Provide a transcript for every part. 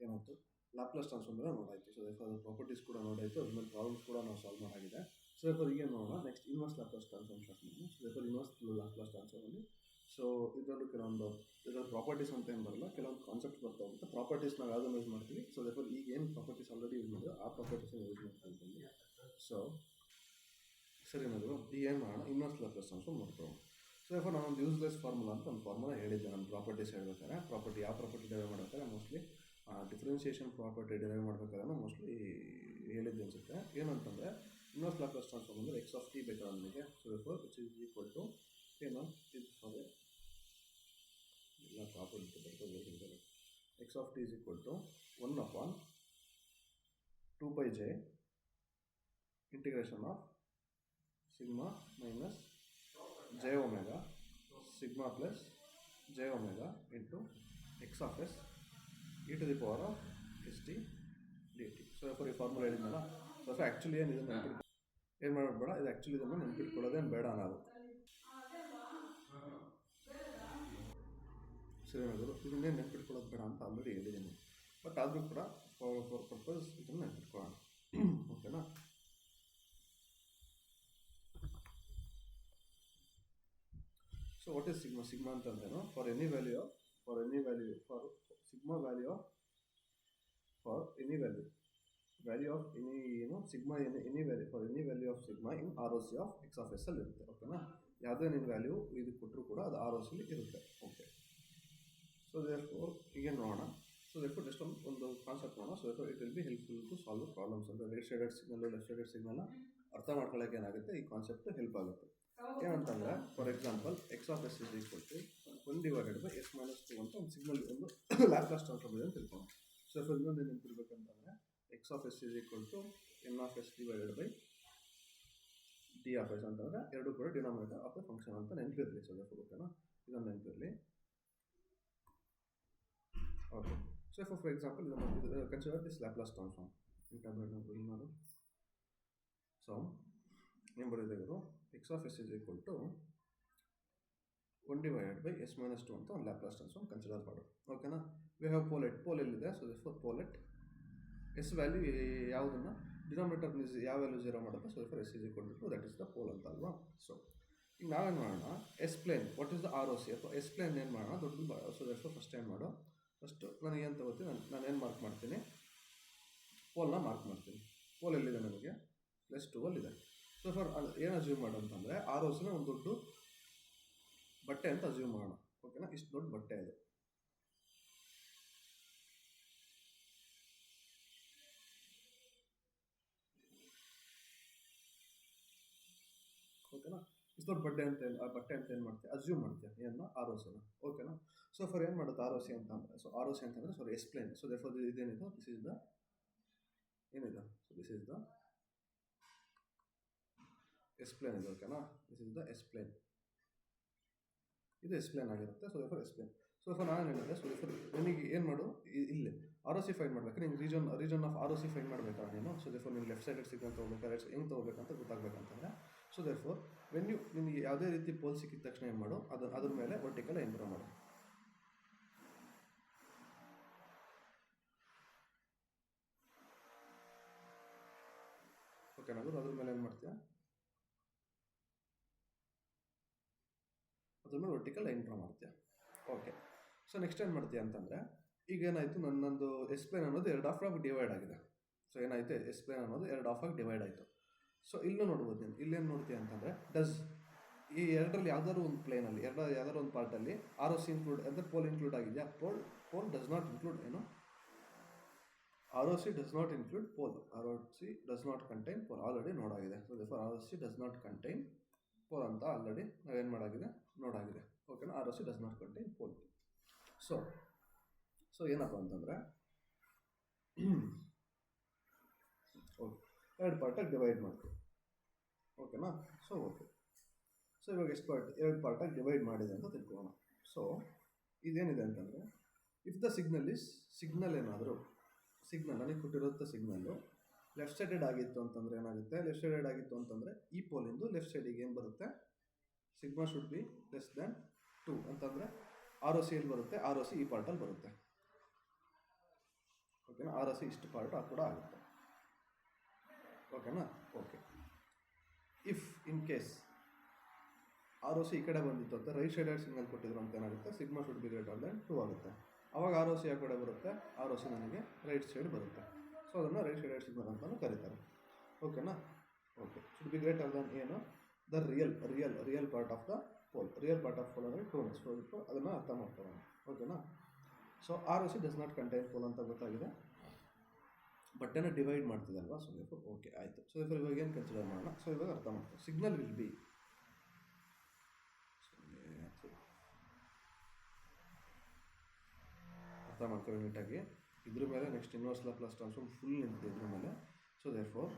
ಏನಾಯ್ತು, Laplace transform ಮೇಲೆ ನೋಡಾಯಿತು. So therefore ಅದ್ರ ಪ್ರಾಪರ್ಟೀಸ್ ಕೂಡ ನೋಡಾಯಿತು, ಅದ್ರ ಮೇಲೆ ಪ್ರಾಬ್ಲಮ್ಸ್ ಕೂಡ ನಾವು ಸಾಲ್ವ್ ಮಾಡಾಗಿದೆ. ಸೊ ದೇರ್ಫೋರ್ ಈಗ ನೋಡೋಣ next inverse Laplace transform start ಮಾಡೋಣ. ಸೊ ದೇರ್ಫೋರ್ ಇನ್ವರ್ಸ್ ಲ್ಯಾಪ್ಲೇಸ್ ಟ್ರಾನ್ಸ್ಫಾರ್ಮಲ್ಲಿ ಸೊ ಇದರಲ್ಲೂ ಕೆಲವೊಂದು ಇದರ ಪ್ರಾಪರ್ಟೀಸ್ ಅಂತ ಏನು ಬರಲ್ಲ, ಕೆಲವೊಂದು ಕಾನ್ಸೆಪ್ಟ್ ಬರ್ತಾ ಹೋಗುತ್ತೆ. ಪ್ರಾಪರ್ಟೀಸ್ ನಾವು ಯಾವುದನ್ನು ಯೂಸ್ ಮಾಡ್ತೀವಿ. ಸೊ ದೇರ್ಫೋರ್ ಈಗ ಏನು ಪ್ರಾಪರ್ಟೀಸ್ ಆಲ್ರೆಡಿ ಯೂಸ್ ಮಾಡಿದ್ರು ಆ ಪ್ರಾಪರ್ಟೀಸ್ನ ಯೂಸ್ ಮಾಡ್ತಾ ಇದ್ದೀನಿ. ಸೊ ಸರಿ ಏನಾದರೂ ಈಗ ಏನು ಮಾಡೋಣ, ಇನ್ವರ್ಸ್ ಲ್ಯಾಪ್ಲೇಸ್ ಟ್ರಾನ್ಸ್ಫಾರ್ಮ್ ಮಾಡ್ಕೊಳ್ಳೋಣ. ಸೊ ದೇರ್ಫೋರ್ ನಾನೊಂದು ಯೂಸ್ಲೆಸ್ ಫಾರ್ಮುಲಾ ಅಂತ ಒಂದು ಫಾರ್ಮುಲಾ ಹೇಳಿದ್ದೆ ನಾನು ಪ್ರಾಪರ್ಟೀಸ್ ಹೇಳ್ಬೇಕಾದ್ರೆ. ಯಾವ ಪ್ರಾಪರ್ಟಿ ಡಿರೈವ್ ಮಾಡ್ಬೇಕಾದ್ರೆ ಮೋಸ್ಟ್ಲಿ ಡಿಫ್ರೆನ್ಸಿಯೇಷನ್ ಪ್ರಾಪರ್ಟಿ ಡಿರೈವ್ ಮಾಡ್ಬೇಕಾದ್ರೆ ಮೋಸ್ಟ್ಲಿ ಹೇಳಿದ್ದೆ ಅನಿಸುತ್ತೆ. ಏನಂತಂದರೆ ಇನ್ವರ್ಸ್ ಲ್ಯಾಪ್ಲೇಸ್ ಟ್ರಾನ್ಸ್ಫಾರ್ಮ್ ಅಂದರೆ ಎಕ್ಸ್ ಆಫ್ ಟಿ ಬೇಕಾದ್ರೆ ನನಗೆ. So therefore which is equal to ಏನು ಇದು ಸಾರಿ ಎಲ್ಲ ಪ್ರಾಪರ್ಟಿ ಬರ್ತಾರೆ. X of t is equal to 1/2πj integration of sigma minus j omega sigma plus j omega into x of s e to the power of st dt. So for ಈ formula ಹೇಳಿದ್ನಲ್ಲ. So actually ಏನು ಇದನ್ನು ಏನು ಮಾಡೋದು ಬೇಡ, ಇದು actually ಇದನ್ನು ನೆನ್ಪಿಟ್ಕೊಳ್ಳೋದೇನು ಬೇಡ ನಾವು. ಸರಿ ಹೇಳಿದ್ರು, ಇದನ್ನೇ ನೆನ್ಪಿಟ್ಕೊಳ್ಳೋದು ಬೇಡ ಅಂತ ಆಲ್ರೆಡಿ ಹೇಳಿದ್ದೀನಿ. ಬಟ್ ಆದರೂ ಕೂಡ ಫಾರ್ ಪರ್ಪಸ್ ಇದನ್ನು ನೆನ್ಪಿಟ್ಕೊಳ್ಳೋಣ. ಓಕೆನಾ. So what is sigma? Sigma ಅಂತಂದ್ರೇನು, for any value for sigma value of for any value of any sigma any value for any value of sigma in ROC of x of s ಅಲ್ಲಿ ಇರುತ್ತೆ. ಓಕೆನಾ. ಯಾವುದೇ ನಿಮ್ಮ value ಇದಕ್ಕೆ ಕೊಟ್ಟರು ಕೂಡ ಅದು ROC ಅಲ್ಲಿ ಇರುತ್ತೆ. ಓಕೆ. ಸೊ ದೇರ್ಫೋರ್ ಈಗ ನೋಡೋಣ. ಸೊ ದೇರ್ಫೋರ್ ಜಸ್ಟ್ ಒಂದು ಕಾನ್ಸೆಪ್ಟ್ ನೋಡೋಣ. So therefore it will be helpful to solve problems. ಅಂದರೆ right sided signal left sided ಸಿಗ್ನಲ್ನ ಅರ್ಥ ಮಾಡ್ಕೊಳ್ಳೋಕೆ ಏನಾಗುತ್ತೆ, ಈ ಕಾನ್ಸೆಪ್ಟ್ ಹೆಲ್ಪ್ ಆಗುತ್ತೆ. ಏನಂತಂದರೆ for example X of S is equal to 1/s-2 ಅಂತ ಒಂದು ಸಿಗ್ನಲ್ ಒಂದು ಲ್ಯಾಪ್ಲೇಸ್ ಟ್ರಾನ್ಸ್ಫಾರ್ಮ್ ಇದೆ ಅಂತ ತಿಳ್ಕೊಂಡು. ಸೊ ಫಾರ್ ಇನ್ನೊಂದು ಏನು ನೆನಪಿರ್ಬೇಕಂತಂದರೆ X of S is equal to n of s / d of s ಅಂತಂದರೆ ಎರಡು ಕೂಡ ಡಿನಾಮಿನೇಟರ್ ಆಫ್ ದ ಫಂಕ್ಷನ್ ಅಂತ ನೆನಪಿರಲಿ. ಸೊ ಓಕೆನಾ, ಇದನ್ನು ನೆನಪಿರಲಿ. ಓಕೆ. ಸೊ ಫಾರ್ ಎಕ್ಸಾಂಪಲ್ ಇದನ್ನು ಕನ್ಸಿಡರ್ ದಿಸ್ ಲ್ಯಾಪ್ಲೇಸ್ ಟ್ರಾನ್ಸ್ಫಾರ್ಮ್ ಈ ಟ್ಯಾಬ್ಲೆಟ್ ನಾನು. ಸೊ ಏನು ಬರೀತಿದ್ರು, X of S is equal to 1/s-2 ಅಂತ ಒಂದು ಲ್ಯಾಪ್ಲೇಸ್ ಟ್ರಾನ್ಸ್ಫಾರ್ಮ್ ಕನ್ಸಿಡರ್ ಮಾಡು. ಓಕೆನಾ. ವಿ ಹ್ಯಾವ್ ಪೋಲ್ ಎಲ್ಲಿದೆ. So therefore pole at S value ಯಾವುದನ್ನು ಡಿನಾಮಿನೇಟರ್ ಯಾವ ವ್ಯಾಲ್ಯೂ 0 ಮಾಡುತ್ತೆ. So therefore S is equal to that is the pole ಅಂತ ಅಲ್ವಾ. ಸೊ ಈಗ ನಾವೇನು ಮಾಡೋಣ, S plane what is the ROC ಅಥವಾ ಎಸ್ ಪ್ಲೇನ್ ಏನು ಮಾಡೋಣ ದೊಡ್ಡದು. ಸೊ ದೇರ್ಫೋರ್ ಫಸ್ಟ್ ಏನು ಮಾಡೋ, ಫಸ್ಟು ನನಗೆ ಏನು ತಗೋತೀನಿ, ನಾನು ಏನು ಮಾರ್ಕ್ ಮಾಡ್ತೀನಿ, ಪೋಲ್ನ ಮಾರ್ಕ್ ಮಾಡ್ತೀನಿ. ಪೋಲ್ ಎಲ್ಲಿದೆ ನನಗೆ +2 ಅಲ್ಲಿದೆ. ಸೊ ಫಾರ್ ಏನು ಅಸ್ಯೂಮ್ ಮಾಡು ಅಂತಂದರೆ ROCನ ಒಂದು ದೊಡ್ಡ ಬಟ್ಟೆ ಅಂತ ಅಸ್ಯೂಮ್ ಮಾಡೋಣ. ಓಕೆನಾ. ಇಷ್ಟು ದೊಡ್ಡ ಬಟ್ಟೆ ಇದೆ. ಓಕೆನಾ. ಇಷ್ಟು ದೊಡ್ಡ ಬಟ್ಟೆ ಅಂತ ಏನು ಮಾಡ್ತೀವಿ, ಅಸ್ಯೂಮ್ ಮಾಡ್ತೀವಿ ಏನನ್ನ, ROCನ. ಓಕೆನಾ. ಸೊ ಫಾರ್ ಏನು ಮಾಡುತ್ತೆ ROC ಅಂತಂದರೆ, ಸೊ ROC ಅಂತಂದರೆ sorry S plane. So therefore ಇದೇನಿದೆ, ದಿಸ್ ಇಸ್ ದ ಏನಿದೆ, so this is the S plane ಇದೆ. ಓಕೆನಾ. This is the S plane. ಇದು ಎಸ್ ಪ್ಲೇನ್ ಆಗಿರುತ್ತೆ. So therefore S plane. So for ನಾನು ಹೇಳಿದೆ, ಸೊ ದೇರ್ಫೋರ್ ನಿನಗೆ ಏನು ಮಾಡು, ಇಲ್ಲಿ ROC ಫೈಂಡ್ ಮಾಡಬೇಕು. ನಿಂಗೆ ರೀಜನ್ ಆಫ್ ROC ಫೈಂಡ್ ಮಾಡಬೇಕಾ ನೀನು. ಸೊ ದೇರ್ಫೋರ್ ನೀವು ಲೆಫ್ಟ್ ಸೈಡೆಡ್ ಸಿಗ್ನಲ್ ತೊಗೋಬೇಕಾ, ರೈಟ್ ಹೆಂಗೆ ತೊಗೋಬೇಕಂತ ಗೊತ್ತಾಗಬೇಕಂತಂದರೆ, ಸೊ ದೇರ್ಫೋರ್ ನಿಮಗೆ ಯಾವುದೇ ರೀತಿ ಪೋಲ್ ಸಿಕ್ಕಿದ ತಕ್ಷಣ ಏನು ಮಾಡು, ಅದ್ರ ಮೇಲೆ ವರ್ಟಿಕಲ್ ಲೈನ್ ಡ್ರಾ ಮಾಡು. ಓಕೆನಾ. ಅದ್ರ ಮೇಲೆ ಏನು ಮಾಡ್ತೀಯಾ, ಅದ್ರ ಮೇಲೆ ವರ್ಟಿಕಲ್ ಲೈನ್ ಡ್ರಾ ಮಾಡ್ತೀಯ. ಓಕೆ. ಸೊ ನೆಕ್ಸ್ಟ್ ಏನು ಮಾಡ್ತೀಯ ಅಂತಂದರೆ, ಈಗ ಏನಾಯಿತು, ನನ್ನೊಂದು ಎಸ್ ಪ್ಲೇನ್ ಅನ್ನೋದು 2 ಹಾಫಾಗಿ ಡಿವೈಡ್ ಆಗಿದೆ. ಸೊ ಏನಾಯಿತು, ಎಸ್ ಪ್ಲೇನ್ ಅನ್ನೋದು 2 ಹಾಫಾಗಿ ಡಿವೈಡ್ ಆಯಿತು. ಸೊ ಇಲ್ಲೂ ನೋಡ್ಬೋದು ನೀನು, ಇಲ್ಲೇನು ನೋಡ್ತೀಯ ಅಂತಂದರೆ ಈ ಎರಡರಲ್ಲಿ ಯಾವ್ದಾದ್ರು ಒಂದು ಪ್ಲೇನಲ್ಲಿ ಯಾವ್ದಾದ್ರು ಒಂದು ಪಾರ್ಟಲ್ಲಿ ROC ಇನ್ಕ್ಲೂಡ್ ಅಂದರೆ ಪೋಲ್ ಇನ್ಕ್ಲೂಡ್ ಆಗಿದೆಯಾ. ಪೋಲ್ ಡಸ್ ನಾಟ್ ಇನ್ಕ್ಲೂಡ್ ಏನು, ROC does not include pole. ROC does not contain pole already ನೋಡಾಗಿದೆ. So therefore ROC does not contain pole ಅಂತ ಆಲ್ರೆಡಿ ನಾವೇನು ಮಾಡಾಗಿದೆ, ನೋಡಾಗಿದೆ. ಓಕೆನಾ. ROC does not contain pole. So ಏನಪ್ಪ ಅಂತಂದರೆ ಓಕೆ, 2 ಪಾರ್ಟಾಗಿ ಡಿವೈಡ್ ಮಾಡ್ತೀವಿ. ಓಕೆನಾ. So okay. ಸೊ ಇವಾಗ ಎಷ್ಟು ಪಾರ್ಟ್, 2 ಪಾರ್ಟಾಗಿ ಡಿವೈಡ್ ಮಾಡಿದೆ ಅಂತ ತಿಳ್ಕೊಳ್ಳೋಣ. ಸೊ ಇದೇನಿದೆ ಅಂತಂದರೆ, ಇಫ್ ದ ಸಿಗ್ನಲ್ ಏನಾದರೂ ನನಗೆ ಕೊಟ್ಟಿರುತ್ತೆ ಸಿಗ್ನಲ್ಲು ಲೆಫ್ಟ್ ಸೈಡೆಡ್ ಆಗಿತ್ತು ಅಂತಂದರೆ ಏನಾಗುತ್ತೆ, ಲೆಫ್ಟ್ ಸೈಡೆಡ್ ಆಗಿತ್ತು ಅಂತಂದರೆ ಈ ಪೋಲಿಂದು ಲೆಫ್ಟ್ ಸೈಡಿಗೆ ಏನು ಬರುತ್ತೆ, ಸಿಗ್ಮಾ ಶುಡ್ ಬಿ <2 ಅಂತಂದರೆ ROC ಎಲ್ಲಿ ಬರುತ್ತೆ, ROC ಈ ಪಾರ್ಟಲ್ಲಿ ಬರುತ್ತೆ. ಓಕೆನಾ. ಆರ್ ಎಸ್ ಇಷ್ಟು ಪಾರ್ಟ್ ಕೂಡ ಆಗುತ್ತೆ. ಓಕೆನಾ. Okay, if in case R O C ಈ ಕಡೆ ಬಂದಿತ್ತು ಅಂತ ರೈಟ್ ಸೈಡೆಡ್ ಸಿಗ್ನಲ್ ಕೊಟ್ಟಿದ್ರು ಅಂತ ಏನಾಗುತ್ತೆ, sigma should be greater than 2 ಆಗುತ್ತೆ. ಆವಾಗ ಆರ್ ಒ ಸಿ ಆ ಕಡೆ ಬರುತ್ತೆ, ಆರ್ ಒ ಸಿ ನನಗೆ ರೈಟ್ ಸೈಡ್ ಬರುತ್ತೆ. ಸೊ ಅದನ್ನು ರೈಟ್ ಸೈಡೆಡ್ ಸಿಗ್ನಲ್ ಅಂತಲೂ ಕರೀತಾರೆ. ಓಕೆನಾ. Okay, should be greater than ಏನು, the real part of the pole. Real part of pole ಅಂದರೆ 2 ಸೊ ಅದನ್ನು ಅರ್ಥ ಮಾಡ್ಕೊಳ್ಳೋಣ. ಓಕೆನಾ. So R O C does not contain pole ಅಂತ ಗೊತ್ತಾಗಿದೆ. ಬಟ್ಟೆನ ಡಿವೈಡ್ ಮಾಡ್ತಿದೆ ಅಲ್ವಾ. ಸೊ ಓಕೆ ಆಯಿತು. ಸೊ ಇವಾಗ ಏನು ಕನ್ಸಿಡರ್ ಮಾಡೋಣ. ಸೊ ಇವಾಗ ಅರ್ಥ ಮಾಡ್ತೀವಿ. ಸಿಗ್ನಲ್ ವಿಲ್ ಬಿ ಅರ್ಥ ಮಾಡ್ಕೊಳ್ಳಿ ನೀಟಾಗಿ. ಇದ್ರ ಮೇಲೆ next inverse Laplace transform full ನಿಂತಿದೆ ಇದ್ರ ಮೇಲೆ. So therefore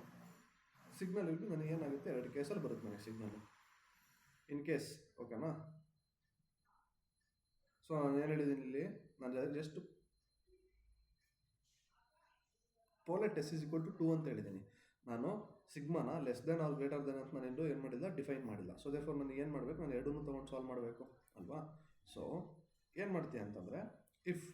signal will be ನನಗೆ ಏನಾಗುತ್ತೆ, 2 ಕೇಸಲ್ಲಿ ಬರುತ್ತೆ ನನಗೆ ಸಿಗ್ನಲ್ ಇನ್ ಕೇಸ್. ಓಕೆನಾ. ಸೊ ನಾನು ಏನು ಹೇಳಿದ್ದೀನಿ ಇಲ್ಲಿ, ನಾನು just pole at S is equal to 2 ಅಂತ ಹೇಳಿದ್ದೀನಿ. ನಾನು ಸಿಗ್ಮಾನ less than or greater than ಅಂತ ನಾನು ಏನು ಮಾಡಿಲ್ಲ, ಡಿಫೈನ್ ಮಾಡಿಲ್ಲ. ಸೊ ದೇರ್ಫೋರ್ ನಾನು ಏನು ಮಾಡಬೇಕು, ನಾನು ಎರಡನ್ನೂ ತೊಗೊಂಡು ಸಾಲ್ವ್ ಮಾಡಬೇಕು ಅಲ್ವಾ. ಸೊ ಏನು ಮಾಡ್ತೀಯ ಅಂತಂದರೆ, ಇಫ್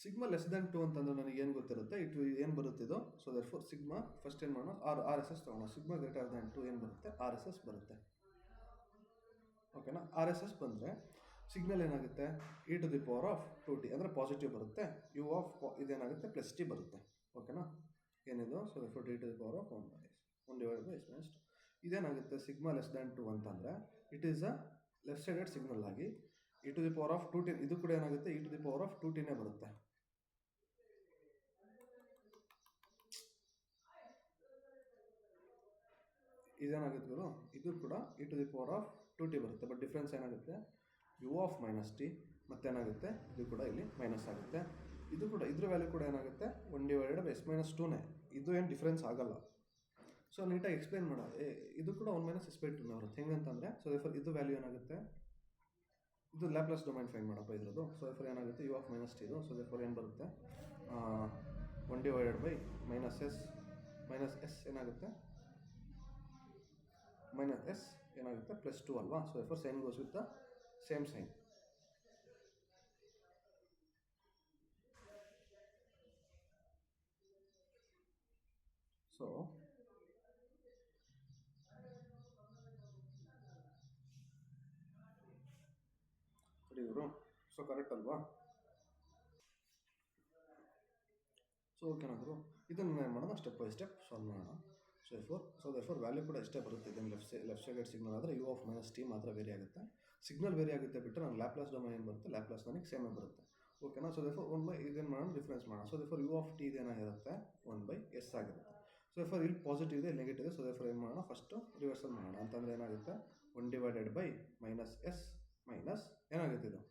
ಸಿಗ್ಮಾ ಲೆಸ್ ದೆನ್ 2 ಅಂತಂದ್ರೆ ನನಗೆ ಏನು ಗೊತ್ತಿರುತ್ತೆ, ಏನು ಬರುತ್ತಿದ್ದು. ಸೊ ದೇರ್ಫೋರ್ ಸಿಗ್ಮಾ ಫಸ್ಟ್ ಏನು ಮಾಡೋಣ, ಆರ್ ಎಸ್ ಎಸ್ ತೊಗೊಳ್ಳೋಣ. ಸಿಗ್ಮಾ ಗ್ರೇಟರ್ ದೆನ್ 2 ಏನು ಬರುತ್ತೆ, ಆರ್ ಎಸ್ ಎಸ್ ಬರುತ್ತೆ. ಓಕೆನಾ. ಆರ್ ಎಸ್ ಎಸ್ ಬಂದರೆ ಸಿಗ್ನಲ್ ಏನಾಗುತ್ತೆ, e to the power of 2t ಅಂದರೆ ಪಾಸಿಟಿವ್ ಬರುತ್ತೆ. ಯು ಆಫ್ ಇದೇನಾಗುತ್ತೆ ಪ್ಲಸ್ ಟಿ ಬರುತ್ತೆ. ಓಕೆನಾ. ಏನಿದು, so therefore D to the power of 1 divided by S minus 2. ಇದೇನಾಗುತ್ತೆ, ಸಿಗ್ಮಾ ಲೆಸ್ ದ್ಯಾನ್ 2 ಅಂತಂದರೆ it is a left sided signal ಆಗಿ e to the power of 2t, ಇದು ಕೂಡ ಏನಾಗುತ್ತೆ e to the power of 2tನೇ ಬರುತ್ತೆ. ಇದೇನಾಗುತ್ತೆ ಗುರು, ಇದು ಕೂಡ e to the power of 2t ಬರುತ್ತೆ. ಬಟ್ ಡಿಫ್ರೆನ್ಸ್ ಏನಾಗುತ್ತೆ, ಯು ಆಫ್ ಮೈನಸ್ ಟಿ ಮತ್ತೇನಾಗುತ್ತೆ, ಇದು ಕೂಡ ಇಲ್ಲಿ ಮೈನಸ್ ಆಗುತ್ತೆ. ಇದು ಕೂಡ ಇದ್ರ ವ್ಯಾಲ್ಯೂ ಕೂಡ ಏನಾಗುತ್ತೆ 1 ಡಿವೈಡೆಡ್ ಬೈ ಎಸ್ ಮೈನಸ್ 2ನೇ. ಇದು ಏನು ಡಿಫ್ರೆನ್ಸ್ ಆಗಲ್ಲ. ಸೊ ನೀಟಾಗಿ ಎಕ್ಸ್ಪ್ಲೇನ್ ಮಾಡ. ಇದು ಕೂಡ 1 ಮೈನಸ್ ಎಸ್ ಬೈ 2ನೇ ಬರುತ್ತೆ. ಹೆಂಗಂತಂದರೆ, ಸೊ ದೇರ್ಫೋರ್ ಇದು ವ್ಯಾಲ್ಯೂ ಏನಾಗುತ್ತೆ, ಇದು ಲ್ಯಾಪ್ಲೇಸ್ ಡೊಮೈನ್ ಫೈಂಡ್ ಮಾಡಪ್ಪ ಇದ್ರದ್ದು. ಸೊ ದೇರ್ಫೋರ್ ಏನಾಗುತ್ತೆ, ಯು ಆಫ್ ಮೈನಸ್ ಟಿ ಇದು. ಸೊ ದೇರ್ಫೋರ್ ಏನು ಬರುತ್ತೆ, 1 ಡಿವೈಡೆಡ್ ಬೈ ಮೈನಸ್ ಎಸ್ ಏನಾಗುತ್ತೆ, ಮೈನಸ್ ಎಸ್ ಏನಾಗುತ್ತೆ ಪ್ಲಸ್ 2 ಅಲ್ವಾ. So therefore sign goes with the same sign. So ಇವರು ಸೊ ಕರೆಕ್ಟ್ ಅಲ್ವಾ. ಸೊ ಓಕೆನಾದ್ರು, ಇದನ್ನು ಏನು ಮಾಡೋಣ, ಸ್ಟೆಪ್ ಬೈ ಸ್ಟೆಪ್ ಸಾಲ್ವ್ ಮಾಡೋಣ. ಸೊ ದೇರ್ಫೋರ್ ವ್ಯಾಲ್ಯೂ ಕೂಡ ಇಷ್ಟೇ ಬರುತ್ತೆ. ಇದನ್ನು ಲೆಫ್ಟ್ ಸೈಡೆಡ್ ಸಿಗ್ನಲ್ ಆದರೆ ಯು ಆಫ್ ಮೈನಸ್ ಟಿ ಮಾತ್ರ ವೇರಿ ಆಗುತ್ತೆ. ಸಿಗ್ನಲ್ ವೇರಿ ಆಗುತ್ತೆ ಬಿಟ್ಟರೆ ನಾನು ಲ್ಯಾಪ್ಲೇಸ್ ಡೊಮೈನ್ ಏನು ಬರುತ್ತೆ, ಲ್ಯಾಪ್ಲೇಸ್ ನನಗೆ ಸೇಮೇ ಬರುತ್ತೆ. ಓಕೆನಾ. ಸೊ ದೇರ್ಫೋರ್ 1 ಬೈ ಇದೇನು ಮಾಡೋಣ, ಡಿಫ್ರೆನ್ಸ್ ಮಾಡೋಣ. So therefore u of T ಇದೇನಾಗಿರುತ್ತೆ 1 ಬೈ ಎಸ್ ಆಗಿರುತ್ತೆ. ಸೊ ದೇರ್ಫೋರ್ ಇಲ್ಲಿ ಪಾಸಿಟಿವ್ ಇದೆ, ನೆಗೆಟಿವ್ ಇದೆ. ಸೊ ದೇರ್ಫೋರ್ ಏನು ಮಾಡೋಣ, ಫಸ್ಟು ರಿವರ್ಸಲ್ ಮಾಡೋಣ. ಅಂತಂದರೆ ಏನಾಗುತ್ತೆ, 1 divided by minus S minus ಏನಾಗುತ್ತೆ ಇದು.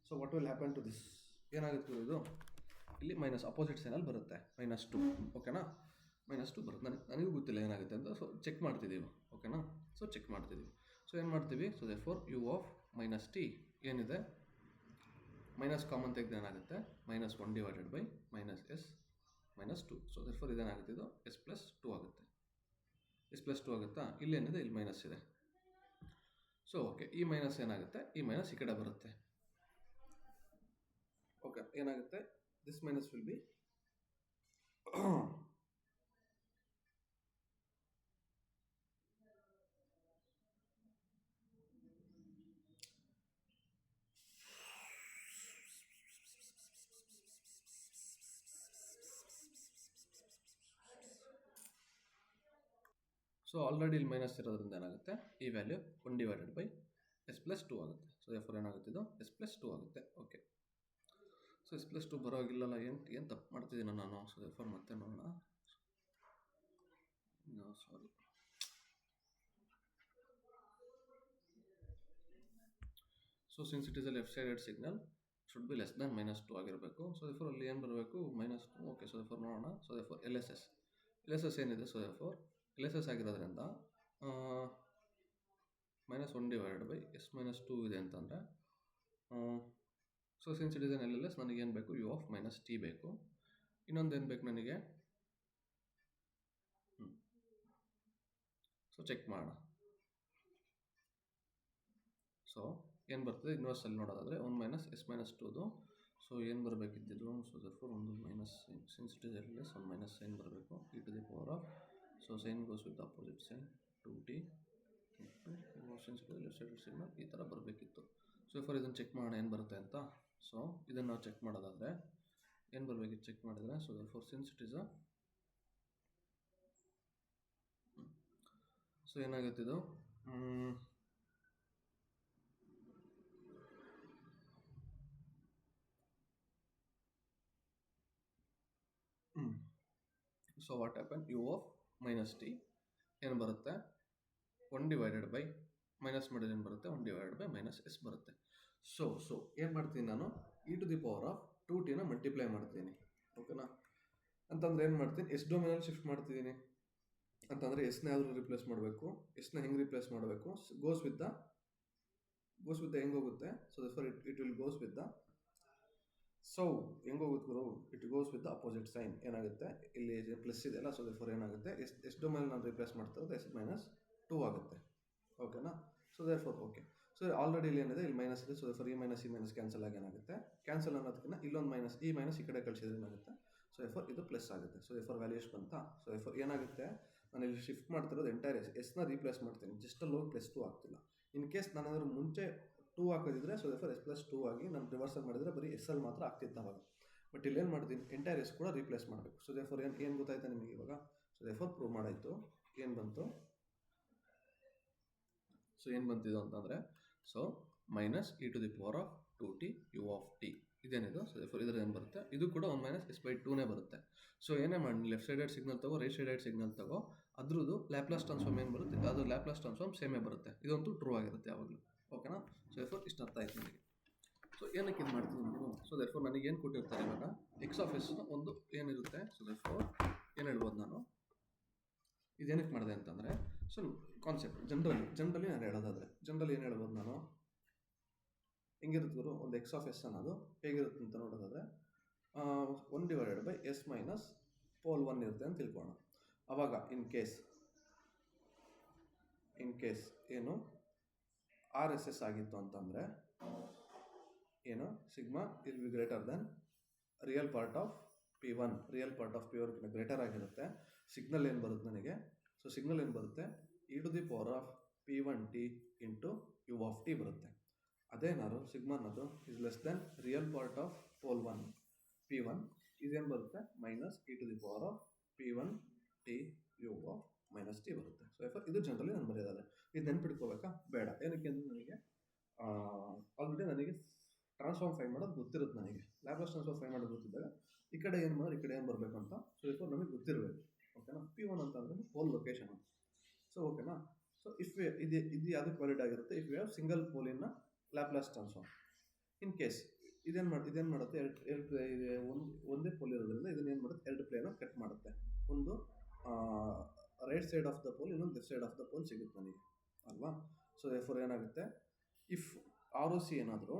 So what will happen to this, ಏನಾಗುತ್ತೆ ಇದು, ಇಲ್ಲಿ ಮೈನಸ್ ಅಪೋಸಿಟ್ ಸೈನಲ್ಲಿ ಬರುತ್ತೆ -2. ಓಕೆನಾ. -2 ಬರುತ್ತೆ. ನನಗೂ ಗೊತ್ತಿಲ್ಲ ಏನಾಗುತ್ತೆ ಅಂತ. ಸೊ ಚೆಕ್ ಮಾಡ್ತಿದ್ದೀವಿ. ಓಕೆನಾ. ಸೊ ಚೆಕ್ ಮಾಡ್ತಿದ್ದೀವಿ. ಸೊ ಏನು ಮಾಡ್ತೀವಿ, so therefore u of minus T ಏನಿದೆ, ಮೈನಸ್ ಕಾಮನ್ ತೆಗೆದು ಏನಾಗುತ್ತೆ -1 divided by minus S minus 2. So therefore ಇದೇನಾಗುತ್ತೆ, ಇದು ಎಸ್ ಪ್ಲಸ್ 2 ಆಗುತ್ತೆ. ಎಸ್ ಪ್ಲಸ್ 2 ಆಗುತ್ತಾ, ಇಲ್ಲೇನಿದೆ, ಇಲ್ಲಿ ಮೈನಸ್ ಇದೆ. ಸೊ ಓಕೆ, ಈ ಮೈನಸ್ ಏನಾಗುತ್ತೆ, ಈ ಮೈನಸ್ ಈ ಕಡೆ ಬರುತ್ತೆ. ಓಕೆ, ಏನಾಗುತ್ತೆ, this minus will be so already ಇಲ್ಲಿ ಮೈನಸ್ ಇರೋದ್ರಿಂದ ಏನಾಗುತ್ತೆ, ಈ value 1 divided by s plus 2 ಆಗುತ್ತೆ. ಸೊ ದೇರ್ಫೋರ್ ಏನಾಗುತ್ತೆ, ಇದು ಎಸ್ ಪ್ಲಸ್ 2 ಆಗುತ್ತೆ. ಓಕೆ, ಸೊ ಎಸ್ ಪ್ಲಸ್ 2 ಬರೋವಾಗಿಲ್ಲಲ್ಲ, ಏನು ತಪ್ಪು ಮಾಡ್ತಿದ್ದೀನಿ ನಾನು. ಸೊ ದೇರ್ಫೋರ್ ಮತ್ತೆ ನೋಡೋಣ. Sorry, so since it is a left sided signal should be less than -2 ಆಗಿರಬೇಕು. ಸೊ ದೇರ್ಫೋರ್ ಅಲ್ಲಿ ಏನು ಬರಬೇಕು, -2. ಓಕೆ, ಸೊ ದೇರ್ಫೋರ್ ನೋಡೋಣ. So therefore L S S ಏನಿದೆ, so therefore L S S ಆಗಿರೋದ್ರಿಂದ -1 ಡಿವೈಡೆಡ್ ಬೈ ಎಸ್ ಮೈನಸ್ 2 ಇದೆ ಅಂತಂದರೆ, so since it is N L L S ನನಗೇನು ಬೇಕು, ಯು ಆಫ್ ಮೈನಸ್ ಟಿ ಬೇಕು. ಇನ್ನೊಂದು ಏನು ಬೇಕು ನನಗೆ, ಸೊ ಚೆಕ್ ಮಾಡೋಣ. ಸೊ ಏನು ಬರ್ತದೆ, ಇನ್ವರ್ಸಲ್ಲಿ ನೋಡೋದಾದರೆ 1 ಮೈನಸ್ ಎಸ್ ಮೈನಸ್ 2ದು. ಸೊ ಏನು ಬರಬೇಕಿದ್ದು, so therefore 1 minus minus sign, since it is L S ಒಂದು ಮೈನಸ್ ಸೈನ್ ಬರಬೇಕು e to the power of, so sign goes with opposite sign 2t into since it left side signal ಈ ಥರ ಬರಬೇಕಿತ್ತು. So for ಇದನ್ನು check ಮಾಡೋಣ ಏನು ಬರುತ್ತೆ ಅಂತ. ಸೊ ಇದನ್ನು ನಾವು ಚೆಕ್ ಮಾಡೋದಾದರೆ ಏನು ಬರಬೇಕಿತ್ತು ಚೆಕ್ ಮಾಡಿದರೆ, so for since it is so ಏನಾಗುತ್ತೆ ಇದು so what happen u of minus t ಏನು ಬರುತ್ತೆ 1 ಡಿವೈಡೆಡ್ ಬೈ ಮೈನಸ್ ಮಾಡಿದ್ರೆ ಏನು ಬರುತ್ತೆ 1 ಡಿವೈಡೆಡ್ ಬೈ ಮೈನಸ್ ಎಸ್ ಬರುತ್ತೆ. ಸೊ ಏನು ಮಾಡ್ತೀನಿ ನಾನು e to the power of 2t multiply ಮಾಡ್ತೀನಿ. ಓಕೆನಾ, ಅಂತಂದ್ರೆ ಏನು ಮಾಡ್ತೀನಿ ಎಸ್ ಡೊಮೇನಲ್ಲಿ ಶಿಫ್ಟ್ ಮಾಡ್ತಿದ್ದೀನಿ ಅಂತಂದರೆ ಎಸ್ನ ಯಾವ್ದು ರಿಪ್ಲೇಸ್ ಮಾಡಬೇಕು, ಎಸ್ನ ಹೆಂಗೆ ರಿಪ್ಲೇಸ್ ಮಾಡಬೇಕು, ಗೋಸ್ ವಿತ್ ದ ಹೆಂಗೆ ಹೋಗುತ್ತೆ. So for it will goes with the, so ಹೆಂಗೆ ಹೋಗುತ್ತೆ ಗುರು, it goes with the opposite sign. ಏನಾಗುತ್ತೆ ಇಲ್ಲಿ ಪ್ಲಸ್ ಇದೆಯಲ್ಲ, ಸೊ ಫಾರ್ ಏನಾಗುತ್ತೆ ಎಸ್ ಡೊಮೇನ್ ನಾನು ರಿಪ್ಲೇಸ್ ಮಾಡ್ತಾ ಇರೋದು ಎಸ್ ಮೈನಸ್ 2 ಆಗುತ್ತೆ. ಓಕೆನಾ, so for okay. So already ಇಲ್ಲಿ ಏನಿದೆ ಇಲ್ಲಿ ಮೈನಸ್ ಇದೆ, ಸೊ ಫಾರ್ ಈ ಮೈನಸ್ ಕ್ಯಾನ್ಸಲ್ ಆಗಿ ಏನಾಗುತ್ತೆ, ಕ್ಯಾನ್ಸಲ್ ಅನ್ನೋದಕ್ಕಿಂತ ಇಲ್ಲೊಂದು ಮೈನಸ್ ಈ ಮೈನಸ್ ಈ ಕಡೆ ಕಳಿಸಿದ್ರೆ ಏನಾಗುತ್ತೆ, ಸೊ ಫಾರ್ ಇದು ಪ್ಲಸ್ ಆಗುತ್ತೆ. ಸೊ ಫಾರ್ ವ್ಯಾಲ್ಯೂಸ್ ಬಂತ. ಸೊ ಫಾರ್ ಏನಾಗುತ್ತೆ ನಾನು ಇಲ್ಲಿ ಶಿಫ್ಟ್ ಮಾಡ್ತಿರೋದು ಎಂಟೈರ್ ಎಸ್ನ ರೀಪ್ಲೇಸ್ ಮಾಡ್ತೀನಿ, ಜಸ್ಟ್ ಅಲ್ಲಿ ಹೋಗಿ +2 ಆಗ್ತಿಲ್ಲ. ಇನ್ ಕೇಸ್ ನಾನು ಅದ್ರ ಮುಂಚೆ 2 ಹಾಕೋದಿದ್ರೆ ಸೊ ಫಾರ್ S+2 ಆಗಿ ನಾನು ರಿವರ್ಸಲ್ ಮಾಡಿದರೆ ಬರೀ SL ಮಾತ್ರ ಆಗ್ತಿತ್ತು ಅವಾಗ. ಬಟ್ ಇಲ್ಲಿ ಏನು ಮಾಡ್ತೀನಿ ಎಂಟೈರ್ ಎಸ್ ಕೂಡ ರೀಪ್ಲೇಸ್ ಮಾಡಬೇಕು. ಸೊ ಫಾರ್ ಏನು ಗೊತ್ತಾಯ್ತಾ ನಿಮಗೆ ಇವಾಗ. ಸೊ ಫಾರ್ ಪ್ರೂವ್ ಮಾಡಾಯಿತು. ಏನು ಬಂತು, ಸೊ ಏನು ಬಂತಿದ್ದು ಅಂತಂದರೆ so minus e to the power of 2t u of t ಇದೇನಿದು. ಸೊ ಫಾರ್ ಇದರ ಏನು ಬರುತ್ತೆ, ಇದು ಕೂಡ 1 ಮೈನಸ್ s/2ನೇ ಬರುತ್ತೆ. ಸೊ ಏನೇ ಮಾಡಿ ಲೆಫ್ಟ್ ಸೈಡೆಡ್ ಸಿಗ್ನಲ್ ತಗೋ, ರೈಟ್ ಸೈಡೆಡ್ ಸಿಗ್ನಲ್ ತಗೋ, ಅದ್ರದ್ದು ಲ್ಯಾಪ್ಲಾಸ್ ಟ್ರಾನ್ಸ್ಫಾರ್ಮ್ ಏನು ಬರುತ್ತೆ, ಅದು ಲ್ಯಾಪ್ಲಾಸ್ ಟ್ರಾನ್ಸ್ಫಾರ್ಮ್ ಸೇಮೇ ಬರುತ್ತೆ. ಇದಂತೂ ಟ್ರೂ ಆಗಿರುತ್ತೆ ಯಾವಾಗಲೂ. ಓಕೆನಾ, ಸೊ ಫಾರ್ ಇಷ್ಟು ಅರ್ಥ ಆಯ್ತು ನನಗೆ. ಸೊ ಏನಕ್ಕೆ ಇದು ಮಾಡ್ತೀನಿ ನಾನು, ಸೊ ಫಾರ್ ನನಗೆ ಏನು ಕೊಟ್ಟಿರ್ತಾರೆ ಇವಾಗ ಎಕ್ಸ್ ಆಫ್ ಎಸ್ ಒಂದು ಏನಿರುತ್ತೆ. ಸೊ ಫಾರ್ ಏನು ಹೇಳ್ಬೋದು ನಾನು, ಇದೇನಕ್ಕೆ ಮಾಡಿದೆ ಅಂತಂದರೆ, ಸೊ ಕಾನ್ಸೆಪ್ಟ್ ಜನರಲಿ ನಾನು ಹೇಳೋದಾದರೆ ಏನು ಹೇಳ್ಬೋದು ನಾನು, ಹೆಂಗಿರುತ್ತೆ ಗುರು ಒಂದು ಎಕ್ಸ್ ಆಫ್ ಎಸ್ ಅನ್ನೋದು ಹೇಗಿರುತ್ತೆ ಅಂತ ನೋಡೋದಾದರೆ 1 divided by S minus pole 1 ಇರುತ್ತೆ ಅಂತ ತಿಳ್ಕೊಳ್ಳೋಣ. ಆವಾಗ ಇನ್ ಕೇಸ್ ಏನು RSS ಆಗಿತ್ತು ಅಂತಂದರೆ ಏನು ಸಿಗ್ಮಾ ಇಲ್ B greater than real part of P1 ಕಿಂತ ಗ್ರೇಟರ್ ಆಗಿರುತ್ತೆ. ಸಿಗ್ನಲ್ ಏನು ಬರುತ್ತೆ ನನಗೆ, ಸೊ ಸಿಗ್ನಲ್ ಏನು ಬರುತ್ತೆ e to the power of P1t into u of t ಬರುತ್ತೆ. ಅದೇನಾದ್ರು ಸಿಗ್ಮಾ ಅನ್ನೋದು is less than real part of pole 1 P1 ಇದೇನು ಬರುತ್ತೆ minus e to the power of P1t u of minus t ಬರುತ್ತೆ. So for ಇದು generally ನಾನು ಬರೆಯೋದಾದ್ರೆ ಇದು ನೆನ್ಪಿಟ್ಕೋಬೇಕಾ ಬೇಡ, ಏನಕ್ಕೆ ಅಂದರೆ ನನಗೆ ಆಲ್ರೆಡಿ ನನಗೆ ಟ್ರಾನ್ಸ್ಫಾರ್ಮ್ ಫೈನ್ ಮಾಡೋದು ಗೊತ್ತಿರುತ್ತೆ. ನನಗೆ ಲ್ಯಾಪ್ಲಾಸ್ ಟ್ರಾನ್ಸ್ಫಾರ್ಮ್ ಫೈನ್ ಮಾಡೋದು ಗೊತ್ತಿದ್ದಾಗ ಈ ಕಡೆ ಏನು ಮಾಡೋದು ಈ ಕಡೆ ಏನು ಬರಬೇಕು ಅಂತ ಸೊ ಫಾರ್ ನಮಗೆ ಗೊತ್ತಿರಬೇಕು. ಓಕೆನಾ, P1 ಅಂತ ಅಂದರೆ ಪೋಲ್ ಲೊಕೇಶನ್. ಸೊ ಓಕೆನಾ, ಸೊ ಇಫ್ ಇದು ಯಾವುದಕ್ಕೆ ವ್ಯಾಲಿಡ್ ಆಗಿರುತ್ತೆ if you have single pole in Laplace transform. In case ಇದೇನು ಮಾಡುತ್ತೆ ಒಂದೇ ಪೋಲ್ ಇರೋದ್ರಿಂದ ಇದನ್ನೇನು ಮಾಡುತ್ತೆ ಎರಡು ಪ್ಲೇನ ಕಟ್ ಮಾಡುತ್ತೆ. ಒಂದು right side of the pole, ಇನ್ನೊಂದು left side of the pole ಸಿಗುತ್ತೆ ನನಗೆ ಅಲ್ವಾ. ಸೊ ಫಾರ್ ಏನಾಗುತ್ತೆ ಇಫ್ ROC ಏನಾದರೂ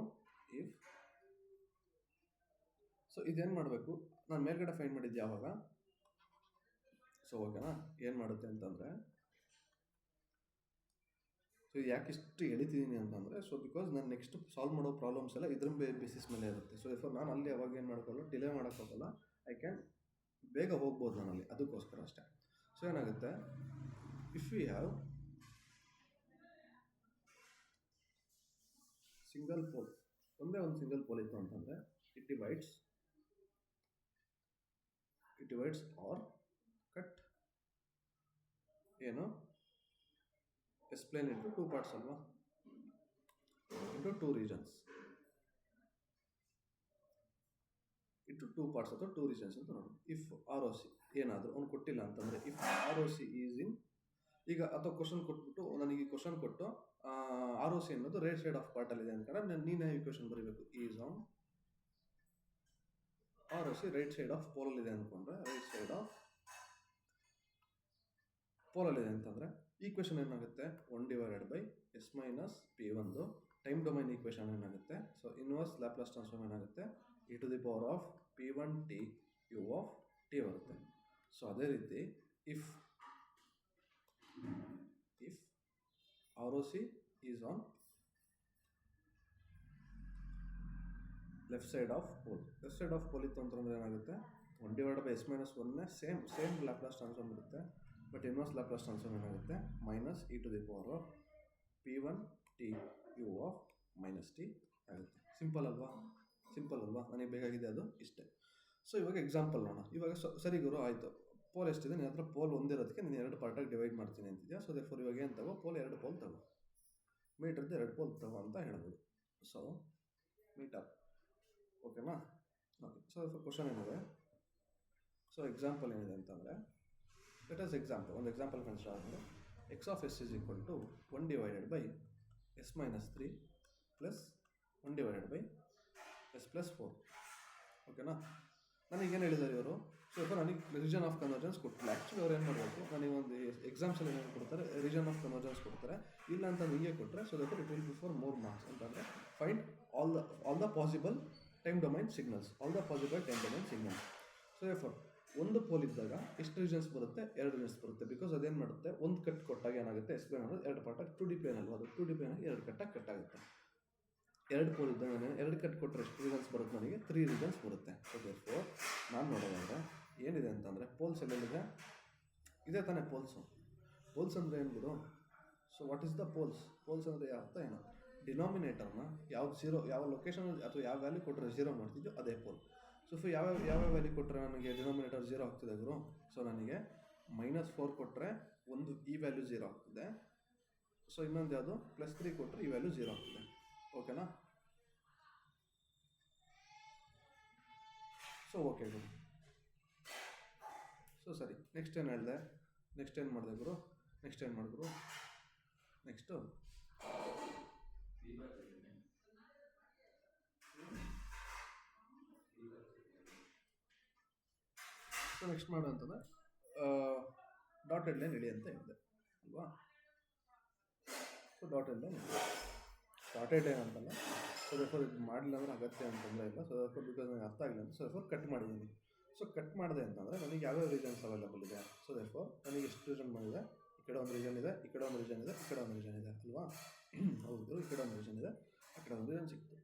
ಸೊ ಇದೇನು ಮಾಡಬೇಕು ನಾನು ಮೇಲ್ಗಡೆ ಫೈಂಡ್ ಮಾಡಿದ್ದೆ ಯಾವಾಗ. ಸೊ ಓಕೆನಾ, ಏನು ಮಾಡುತ್ತೆ ಅಂತಂದರೆ ಸೊ ಯಾಕೆ ಇಷ್ಟು ಎಳಿತಿದ್ದೀನಿ ಅಂತಂದರೆ ಸೊ ಬಿಕಾಸ್ ನಾನು ನೆಕ್ಸ್ಟ್ ಸಾಲ್ವ್ ಮಾಡೋ ಪ್ರಾಬ್ಲಮ್ಸ್ ಎಲ್ಲ ಇದ್ರ ಬೇಸಿಸ್ ಮೇಲೆ ಇರುತ್ತೆ. ಸೊ ಫಾರ್ ನಾನು ಅಲ್ಲಿ ಅವಾಗ ಏನು ಮಾಡ್ಕೊಳ್ಳೋ ಡಿಲೇ ಮಾಡೋಕ್ಕೋಗಲ್ಲ, ಐ ಕ್ಯಾನ್ ಬೇಗ ಹೋಗ್ಬೋದು ನಾನು ಅಲ್ಲಿ, ಅದಕ್ಕೋಸ್ಕರ ಅಷ್ಟೇ. ಸೊ ಏನಾಗುತ್ತೆ if we have single pole, ಒಂದೇ ಒಂದು ಸಿಂಗಲ್ ಪೋಲ್ ಇತ್ತು ಅಂತಂದರೆ ಇಟ್ ಡಿವೈಡ್ಸ್ ಆರ್ ಕಟ್ ಏನು ಎಕ್ಸ್ಪ್ಲೇನ್ ಇಂಟು 2 ಪಾರ್ಟ್ಸ್ ಅಲ್ವಾ, ಇಂಟು 2 ರೀಜನ್ಸ್, ಇಂಟು 2 ಪಾರ್ಟ್ಸ್ ಅಥವಾ 2 ರೀಜನ್ಸ್ ಅಂತ ನೋಡಿ. ಇಫ್ ROC ಏನಾದರೂ ಅವ್ನು ಕೊಟ್ಟಿಲ್ಲ ಅಂತಂದರೆ ಇಫ್ ROC ಈಸ್ ಇನ್, ಈಗ ಅಥವಾ ಕ್ವಶನ್ ಕೊಟ್ಬಿಟ್ಟು ನನಗೆ ಈ ಕ್ವಶನ್ ಕೊಟ್ಟು ROC ಅನ್ನೋದು ರೈಟ್ ಸೈಡ್ ಆಫ್ ಪಾರ್ಟಲ್ಲಿದೆ ಅಂದ್ಕೊಂಡ್ರೆ ನೀನೇ ಈ ಕ್ವಶನ್ ಬರೀಬೇಕು. Is on ROC right side of ಪೋಲಲ್ಲಿದೆ ಅಂದ್ಕೊಂಡ್ರೆ ರೈಟ್ ಸೈಡ್ ಆಫ್ ಪೋಲಲ್ಲಿದೆ ಅಂತಂದರೆ ಈಕ್ವೇಷನ್ ಏನಾಗುತ್ತೆ 1 divided by S minus P1 time domain equation ಏನಾಗುತ್ತೆ. ಸೊ ಇನ್ವರ್ಸ್ ಲ್ಯಾಪ್ಲಾಸ್ ಟ್ರಾನ್ಸ್ಫಾರ್ಮ್ ಏನಾಗುತ್ತೆ e to the power of P1t u of t ಬರುತ್ತೆ. ಸೊ ಅದೇ ರೀತಿ if ROC is on left side of pole ಇತ್ತು ಅಂತಂದರೆ ಏನಾಗುತ್ತೆ 1 ಡಿವೈಡ್ ಬೈ ಎಸ್ ಮೈನಸ್ ಒನ್ನೇ ಸೇಮ್ ಲ್ಯಾಪ್ಲಾಸ್ ಟ್ರಾನ್ಸ್ಫಾರ್ಮ್ ಇರುತ್ತೆ. ಬಟ್ ಇನ್ವರ್ಸ್ ಲ್ಯಾಪ್ಲಾಸ್ ಟ್ರಾನ್ಸ್ಫಾರ್ಮ್ ಏನಾಗುತ್ತೆ, minus e to the power of P1 t u of minus t ಆಗುತ್ತೆ. Simple ಅಲ್ವಾ? ನನಗೆ ಬೇಕಾಗಿದೆ ಅದು ಇಷ್ಟೇ. ಸೊ ಇವಾಗ ಎಕ್ಸಾಂಪಲ್ ನೋಡೋಣ. ಇವಾಗ ಸರಿ ಗುರು ಆಯಿತು, ಪೋಲ್ ಎಷ್ಟಿದೆ ನಿನ್ನ ಹತ್ರ? ಪೋಲ್ ಒಂದಿರೋದಕ್ಕೆ ನೀನು 2 ಪಾರ್ಟಾಗಿ ಡಿವೈಡ್ ಮಾಡ್ತೀನಿ ಅಂತಿದ್ಯಾ. ಸೊ ದೇರ್ಫೋರ್ ಇವಾಗ ಏನು ತಗೋ, ಪೋಲ್ 2 ಪೋಲ್ ತಗೋ, ಮೀಟರ್ದು 2 ಪೋಲ್ ತಗೋ ಅಂತ ಹೇಳ್ಬೋದು. ಸೊ ಮೀಟರ್, ಓಕೆನಾ? ಓಕೆ. ಸೊ ಕ್ವಶನ್ ಏನಿದೆ, ಸೊ ಎಕ್ಸಾಂಪಲ್ ಏನಿದೆ ಅಂತಂದರೆ, ಲೆಟ್ ಅಸ್ ಒಂದು ಎಕ್ಸಾಂಪಲ್ ಕನ್ಸಿಡರ್ ಆದರೆ X of S is equal to 1 divided by S minus 3 plus 1 divided by s plus 4. ಓಕೆನಾ? ನನಗೇನು ಹೇಳಿದ್ದಾರೆ ಇವರು? ಸೊ ಇವಾಗ ನನಗೆ ರೀಜನ್ ಆಫ್ ಕನ್ವರ್ಜೆನ್ಸ್ ಕೊಟ್ಟಿಲ್ಲ. ಆ್ಯಕ್ಚುಲಿ ಅವ್ರು ಏನು ಮಾಡಬೇಕು, ನನಗೆ ಒಂದು ಎಕ್ಸಾಮ್ಸಲ್ಲಿ ಏನು ಕೊಡ್ತಾರೆ, ರೀಜನ್ ಆಫ್ ಕನ್ವರ್ಜೆನ್ಸ್ ಕೊಡ್ತಾರೆ. ಇಲ್ಲ ಅಂತ ಹಿಂಗೆ ಕೊಟ್ಟರೆ, so that it will be for more marks ಅಂತಂದರೆ find all the possible time domain signals. So therefore ಒಂದು ಪೋಲ್ ಇದ್ದಾಗ ಎಷ್ಟು ರೀಜನ್ಸ್ ಬರುತ್ತೆ? 2 ರೀಜನ್ಸ್ ಬರುತ್ತೆ. ಬಿಕಾಸ್ ಅದೇನು ಮಾಡುತ್ತೆ, ಒಂದು ಕಟ್ ಕೊಟ್ಟಾಗ ಏನಾಗುತ್ತೆ, ಎಕ್ಸ್ಪ್ಲೇನ್ ಮಾಡೋದು 2 ಪಾರ್ಟಾಗಿ 2D ಪ್ಲೇನ್ ಅಲ್ವಾ, ಅದು 2D ಪ್ಲೇನಾಗಿ 2 ಕಟ್ಟಾಗಿ ಕಟ್ ಆಗುತ್ತೆ. 2 ಪೋಲ್ ಇದ್ದಾಗ ನಾನು 2 ಕಟ್ ಕೊಟ್ಟರೆ ಎಷ್ಟು ರೀಜನ್ಸ್ ಬರುತ್ತೆ? ನನಗೆ 3 ರೀಜನ್ಸ್ ಬರುತ್ತೆ. ಸೊ ದೇರ್ಫೋರ್ ನಾನು ನೋಡೋದಾದರೆ ಏನಿದೆ ಅಂತಂದರೆ, ಪೋಲ್ಸ್ ಎಲ್ಲೆಲ್ಲಿದೆ? ಇದೇ ತಾನೇ ಪೋಲ್ಸ್ ಅಂದರೆ ಏನು ಬಿಡು? So what is the poles ಅಂದರೆ ಅರ್ಥ ಏನು? ಡಿನಾಮಿನೇಟರ್ನ ಯಾವ ಲೊಕೇಶನ್ ಅಥವಾ ಯಾವ ವ್ಯಾಲ್ಯೂ ಕೊಟ್ಟರೆ 0 ಮಾಡ್ತಿದ್ದೋ ಅದೇ ಪೋಲ್. ಸೊ ಯಾವ ವ್ಯಾಲ್ಯೂ ಕೊಟ್ಟರೆ ನನಗೆ ಡಿನಾಮಿನೇಟರ್ 0 ಆಗ್ತಿದೆ ಗುರು? ಸೊ ನನಗೆ -4 ಕೊಟ್ಟರೆ ಒಂದು ಈ ವ್ಯಾಲ್ಯೂ 0 ಆಗ್ತಿದೆ. ಸೊ ಇನ್ನೊಂದು ಯಾವುದು, +3 ಕೊಟ್ಟರೆ ಈ ವ್ಯಾಲ್ಯೂ 0 ಆಗ್ತಿದೆ. ಓಕೆನಾ? ಸೊ ಓಕೆ ಗುರು. ಸೊ ಸರಿ, ನೆಕ್ಸ್ಟ್ ಏನು ಹೇಳಿದೆ? ನೆಕ್ಸ್ಟ್ ಏನು ಮಾಡಿದೆ ಗುರು? ನೆಕ್ಸ್ಟು ಸೊ ನೆಕ್ಸ್ಟ್ ಮಾಡು ಅಂತಂದರೆ ಡಾಟೆಡ್ ಲೈನ್ ಇಡಿ ಅಂತ ಹೇಳಿದೆ ಅಲ್ವಾ? ಸೊ ಡಾಟೆಡ್ ಲೈನ್ ಅಂತಲ್ಲ. ಸೊ ದೇರ್ಫೋರ್ ಇದು ಮಾಡಲಿಲ್ಲ ಅಂದರೆ ಅಗತ್ಯ ಅಂತಂದರೆ ಇಲ್ಲ. ಸೊ ದೇರ್ಫೋರ್ ಬಿಕಾಸ್ ನನಗೆ ಅರ್ಥ ಆಗಿಲ್ಲ ಅಂತ ಸೊ ದೇರ್ಫೋರ್ ಕಟ್ ಮಾಡಿದ್ದೀನಿ. ಸೊ ಕಟ್ ಮಾಡಿದೆ ಅಂತಂದರೆ ನನಗೆ ಯಾವ್ಯಾವ ರೀಜನ್ಸ್ ಅವೈಲೇಬಲ್ ಇದೆ? ಸೊ ದೇರ್ಫೋರ್ ನನಗೆ ಎಷ್ಟು ರೀಜನ್ ಮಾಡಿದೆ? ಈ ಕಡೆ ಒಂದು ರೀಜನ್ ಇದೆ, ಈ ಕಡೆ ಒಂದು ರೀಜನ್ ಇದೆ, ಈ ಕಡೆ ಒಂದು ರೀಜನ್ ಇದೆ ಅಲ್ವಾ? ಹೌದು, ಈ ಕಡೆ ಒಂದು ರೀಜನ್ ಇದೆ, ಆ ಕಡೆ ಒಂದು ರೀಜನ್ ಸಿಕ್ತು.